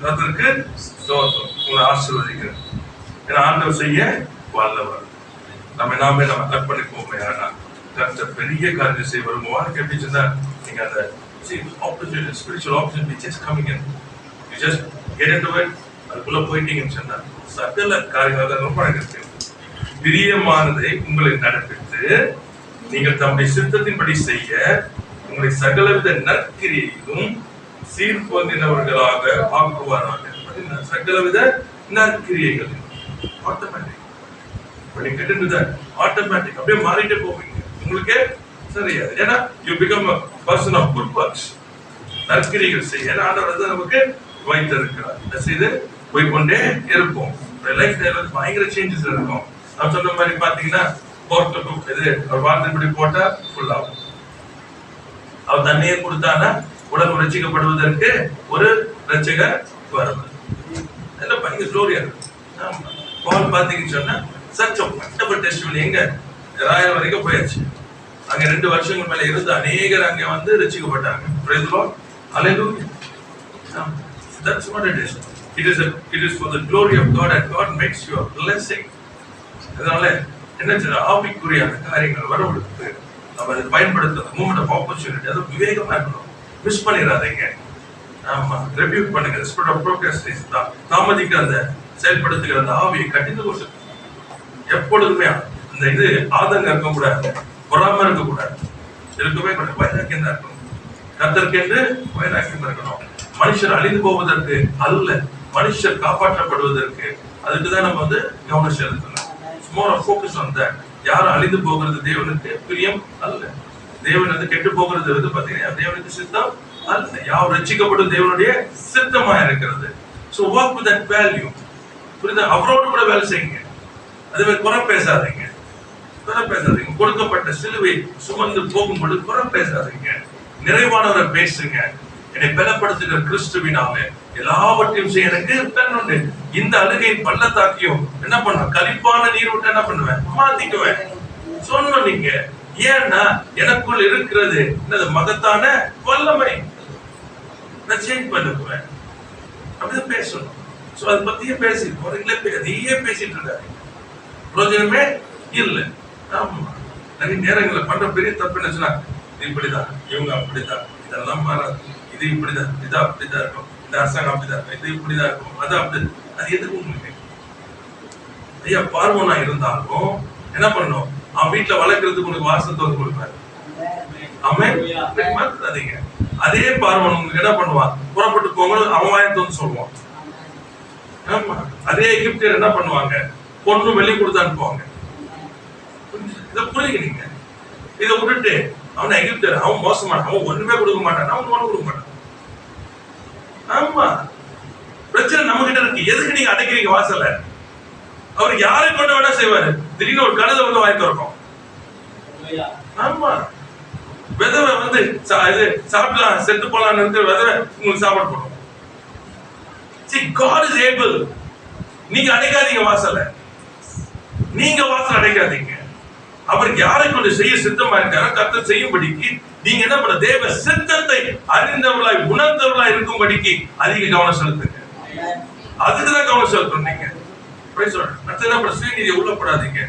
கர்த்தருக்கு ஸ்தோத்திரம். உங்களை ஆசீர்வதிக்கிறேன். ஏன்னா ஆண்டவர் செய்ய வல்லவர். நாமே அர்ப்பணிப்போமே. ஆனா கர்த்தர் பெரிய காரியம் செய்ய வருவார். எப்படி சொன்னா, நீங்க அந்த opportunity, spiritual opportunity just coming in. You just get into it. அதுக்குள்ள போயிட்டீங்கன்னு சொன்னா சகல காரியங்கள் ரொம்ப அழகு. பிரியமானதை உங்களை நடப்பித்து நீங்கள் தம்முடைய சித்தத்தின்படி செய்ய உங்களை சகலவித நற்கிரியையிலும் சீர்பொருந்தினவர்களாக ஆக்குவாராக. சகலவித நற்கிரியைகள் ஆட்டோமேட்டிக் அப்படியே மாறிட்டே போவீங்க. உங்களுக்கு சரியா, ஏன்னா you become a person of good works. நற்கிரியைகள் செய்ய ஆண்டவர் நமக்கு வைத்திருக்கிறார். செய்து போய்கொண்டே இருப்போம். லைஃப் பயங்கர சேஞ்சஸ் இருக்கும். நான் சொன்ன மாதிரி பாத்தீங்கன்னா அவர் வார்த்தைப்படி போட்டா ஃபுல் ஆகும். அவர் தண்ணியை கொடுத்தானா உடம்பு ரட்சிக்கப்படுவதற்கு ஒரு ரட்சகர் வருவார். எல்லாம் பயங்கர ஸ்டோரியா இருக்கும். ஆமா. பால் பாத்தீங்கன்னு சொன்னா சச்சம் பட்டப்பட்ட டெஸ்ட் எங்க ராயல் வரைக்கும் போயாச்சு. அங்க 2 வருஷங்கள் மேல இருந்து அநேகர் அங்க வந்து ரசிக்கப்பட்டாங்க. Praise the Lord. Hallelujah. That's what it is. It is for the glory of God, and God makes you a blessing. அதனால என்ன ஆவிக்குரிய அந்த காரியங்கள் வரவழைத்து நம்ம அதை பயன்படுத்த மூமெண்ட் ஆஃப் ஆப்பர்ச்சுனிட்டி அது விவேகமா இருக்கணும். மிஸ் பண்ணிடாதீங்க. ஆமா, ரெபியூட் பண்ணுங்க. ஸ்பிரிட் ஆஃப் ப்ரோக்ரஸ்டினேஷன் தான் தாமதிக்கிற அந்த செயல்படுத்துகிற அந்த ஆவியை கட்டிந்து கொண்டு எப்பொழுதுமே அந்த இது ஆதங்கம் இருக்கக்கூடாது, பொறாம இருக்கக்கூடாது, இருக்கவே கூடாது. வைராக்கியம் தான் இருக்கணும். கர்த்தருக்கென்று வைராக்கியம் இருக்கணும். மனுஷர் அழிந்து போவதற்கு அல்ல, மனுஷர் காப்பாற்றப்படுவதற்கு. அதுக்குதான் நம்ம வந்து கவனம் செலுத்தணும். மோர் ஃபோக்கஸ் ஆன் தட். யாரும் அழிந்து போகிறது தேவனுக்கு பிரியம் அல்ல. தேவன் வந்து கெட்டு போகிறது வந்து பாத்தீங்கன்னா தேவனுக்கு சித்தம் அல்ல. யார் ரட்சிக்கப்படும் தேவனுடைய சித்தமா இருக்கிறது. So work with that value. புரியுதா? அவரோடு கூட வேலை செய்யுங்க. அதே மாதிரி குறை பேசாதீங்க. கொடுக்கப்பட்ட சிலுவை சுமந்து போகும்போது குறை பேசாதீங்க. நிறைவானவரை பேசுங்க. என்னை பலப்படுத்துகிற கிறிஸ்துவினாலே எல்லாவற்றையும் செய்ய எனக்கு தன்னுண்டு. இந்த அழுகையின் பள்ளத்தாக்கியும் என்ன பண்ண கலிப்பான நீர் விட்டு என்ன பண்ணுவேன் மாத்திக்குவேன் சொன்னோம். நீங்க ஏன்னா எனக்குள் இருக்கிறது என்னது மகத்தான வல்லமை. நான் சேஞ்ச் பண்ணுவேன். அப்படிதான் பேசணும். சோ அதை பத்தியே பேசி குறைகளே அதையே பேசிட்டு இருக்காரு. பிரயோஜனமே இல்லை. ஆமா, நிறைய நேரங்களில் பண்ற பெரிய தப்பு என்ன சொன்னா, இது இப்படிதான், இவங்க அப்படிதான், இதெல்லாம் மாறாது, இது இப்படிதான், இது அப்படிதான் இருக்கும், இந்த அரசாங்கம் அப்படிதான் இருக்கும், இது இப்படிதான் இருக்கும், அது அப்படி. அது எதுக்கு உங்களுக்கு ஐயா பார்வனா இருந்தாலும் என்ன பண்ணணும்? அவன் வீட்டுல வளர்க்கறதுக்கு உங்களுக்கு வாசத்தை வந்து கொடுப்பாரு. மாத்தாதீங்க. அதே பார்வன் உங்களுக்கு என்ன பண்ணுவான்? புறப்பட்டு போங்க அவன் வாயத்தை வந்து சொல்லுவான். ஆமா, அதே எகிப்தியர் என்ன பண்ணுவாங்க? பொண்ணு வெளியே கொடுத்து அனுப்புவாங்க. இதை புரிஞ்சுக்கிறீங்க. இதை விட்டுட்டு அவனை எகிப்தியர் அவன் மோசமான, அவன் ஒண்ணுமே கொடுக்க மாட்டான், அவன் ஒண்ணு கொடுக்க மாட்டான். ஆமா, பிரச்சனை நம்ம கிட்ட இருக்கு. எதுக்கு நீங்க அடைக்கிறீங்க வாசல்ல? அவர் யாரை கொண்டு வேணா செய்வாரு. திடீர்னு ஒரு கழுதை வந்து வாங்கி திறக்கும். ஆமா, விதவை வந்து இது சாப்பிடலாம் செத்து போலான்னு இருந்து விதவை உங்களுக்கு சாப்பாடு போடும். See, God is able. நீங்க அடைக்காதீங்க வாசல்ல. நீங்க வாசல் அடைக்காதீங்க. அவர் யாரை கொண்டு செய்ய சித்தமா இருக்காரோ கர்த்தர் செய்யும்படிக்கு நீங்க என்ன பண்ண? தேவ சித்தத்தை அறிந்தவர்களாய் உணர்ந்தவர்களாய் இருக்கும்படிக்கு அதிக கவனம் செலுத்துங்க. அதுக்குதான் கவனம் செலுத்தணும். நீங்க சுயநீதியை உள்ளப்படாதீங்க.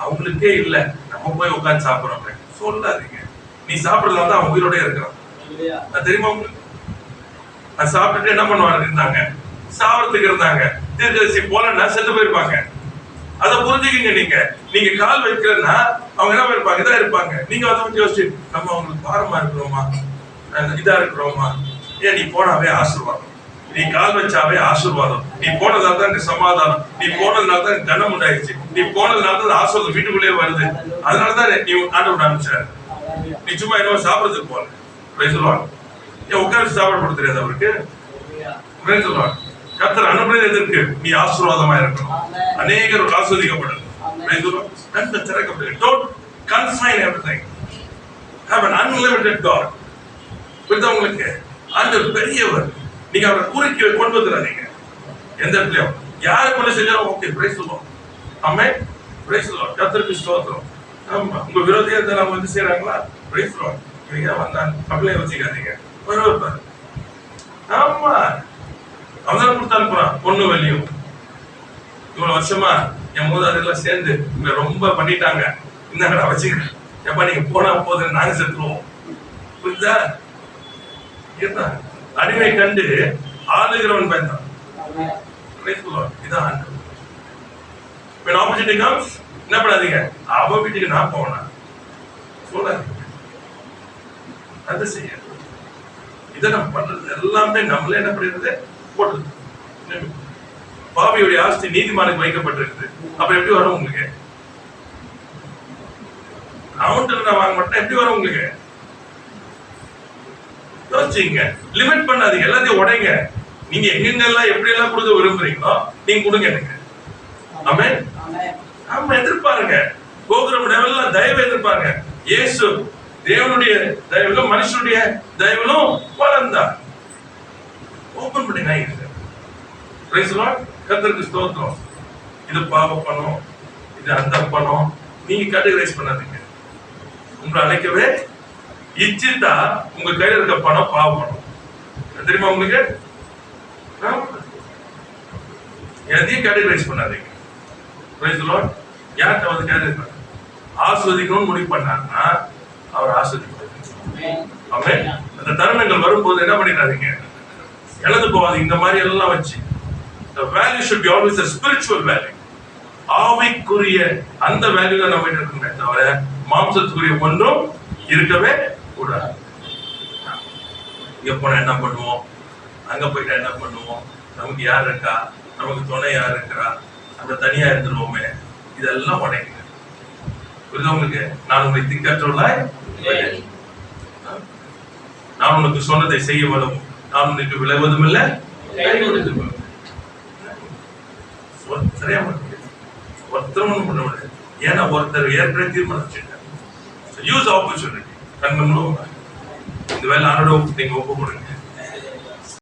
அவங்களுக்கே இல்ல நம்ம போய் உட்காந்து சாப்பிடுறோம் சொல்லாதீங்க. நீ சாப்பிடலாம் தான் அவன் உயிரோட இருக்கிறான். அது தெரியுமா உங்களுக்கு? அது சாப்பிட்டுட்டு என்ன பண்ணுவாங்க? இருந்தாங்க சாப்பிடறதுக்கு இருந்தாங்க. தீர்க்கதரிசி போலன்னா செத்து போயிருப்பாங்க. அதை புரிஞ்சுக்கிங்க. நீங்க கால் வைக்கிறன்னா அவங்க என்ன இருப்பாங்க? இதா இருப்பாங்க. நீங்க அதை பத்தி யோசிச்சு நம்ம அவங்களுக்கு பாரமா இருக்கிறோமா, இதா இருக்கிறோமா? ஏன் நீ போனாவே ஆசீர்வாதம், நீ கால் வச்சாவே ஆசீர்வாதம், நீ போனதால தான் எனக்கு சமாதானம், நீ போனதுனால தான் கனம் உண்டாயிடுச்சு, நீ போனதுனால தான் ஆசீர்வாதம் வீட்டுக்குள்ளே வருது. அதனாலதான் நீ ஆண்டவர் அனுப்பிச்சாரு. நீ சும்மா என்ன சாப்பிடறதுக்கு போல ஏன் உட்காந்து சாப்பாடு கொடுக்க தெரியாது அவருக்கு? கர்த்தர் அனுப்புறது எதற்கு? நீ ஆசீர்வாதமா இருக்கணும். அநேகர் ஆஸ்வதிக்கப்படணும். கண்ணை திறக்கப்படும். Don't confine everything. Have an unlimited God. உங்களுக்கு அந்த பெரியவர். நீங்க அவரை குறுக்கி கொண்டு வந்துடாதீங்க. எந்த இடத்துலயும் யாரு கொண்டு செஞ்சாலும் ஓகே, பிரைஸ் சொல்லுவோம். ஆமென், பிரைஸ் சொல்லுவோம். கர்த்தருக்கு ஸ்தோத்திரம். ஆமா, உங்க விரோதியா இருந்தா வந்து செய்யறாங்களா? பிரைஸ் சொல்லுவோம். நீங்க வந்தான் அப்படியே வச்சுக்காதீங்க. வருவாரு. ஆமா, அவன் கொடுத்து அனுப்புறான். பொண்ணு வெளியும் இவ்வளவு வருஷமா என் மூதாதையெல்லாம் சேர்ந்து இங்க ரொம்ப பண்ணிட்டாங்க. இந்த கடை வச்சுக்க எப்ப நீங்க போனா போது நாங்க செத்துருவோம். புரியுதா? அடிமை கண்டு ஆளுகிறவன் பயந்தான். இதான் when opportunity comes என்ன பண்ணாதீங்க, அவ வீட்டுக்கு நான் போனா சொல்லாதீங்க. அது செய்ய இதை நம்ம பண்றது எல்லாமே நம்மளே என்ன பண்ணிடுறது போடுறது. பாவியுடைய ஆஸ்தி நீதிமானுக்கு வைக்கப்பட்டிருக்குது. அப்ப எப்படி வரும் உங்களுக்கு? அமௌண்ட் நான் வாங்க மாட்டேன், எப்படி வரும் உங்களுக்கு? யோசிச்சுங்க. லிமிட் பண்ணாதீங்க, எல்லாத்தையும் உடைங்க. நீங்க எங்கெங்கெல்லாம் எப்படி எல்லாம் கொடுக்க விரும்புறீங்களோ நீங்க கொடுங்க எனக்கு. ஆமென். ஆமா, எதிர்பாருங்க. கோகுரம் லெவல்ல தயவு எதிர்பாருங்க. இயேசு தேவனுடைய தயவிலும் மனுஷனுடைய தயவிலும் வளர்ந்தார். ஓபன் பண்ணி நான் பிரைஸ் லார்ட். கர்த்தருக்கு ஸ்தோத்திரம். இது பாவ பணம், இது அந்த பணம், நீங்க கேட்டகரைஸ் பண்ணாதீங்க. உங்களை அழைக்கவே இச்சித்தா உங்க கையில இருக்க பணம் பாவ பணம். தெரியுமா உங்களுக்கு? எதையும் கேட்டகரைஸ் பண்ணாதீங்க. Praise Lord. யார்கிட்ட வந்து கேட்டகரைஸ் பண்ண ஆஸ்வதிக்கணும்னு முடிவு பண்ணாங்கன்னா அவர் ஆஸ்வதிப்பார். ஆமென். அந்த தருணங்கள் வரும்போது என்ன பண்ணிடாதீங்க, இழந்து போகாதீங்க. இந்த மாதிரி எல்லாம் வச்சு the value should be always a spiritual value. ஆவிக்குரிய அந்த வேல்யூ தான் நம்ம இருக்கணுமே தவிர மாம்சத்துக்குரிய ஒன்றும் இருக்கவே கூடாது. இங்க போனா என்ன பண்ணுவோம், அங்க போயிட்டா என்ன பண்ணுவோம், நமக்கு யார் இருக்கா, நமக்கு துணை யார் இருக்கிறா, அந்த தனியா இருந்துருவோமே, இதெல்லாம் உடைக்குங்க. புரியுதா உங்களுக்கு? நான் உங்களை திக்கற்றவளாய், நான் உனக்கு சொன்னதை செய்ய வரும், நான் உனக்கு விளைவதும் இல்லை, சரியா ஒருத்தரும் பண்ண முடியாது. ஏன்னா ஒருத்தர் ஏற்கனவே தீர்மானிச்சுட்டார். Use opportunity. கண்மங்களும் இந்த வேலை ஆரோட நீங்க ஒப்பு கொடுங்க.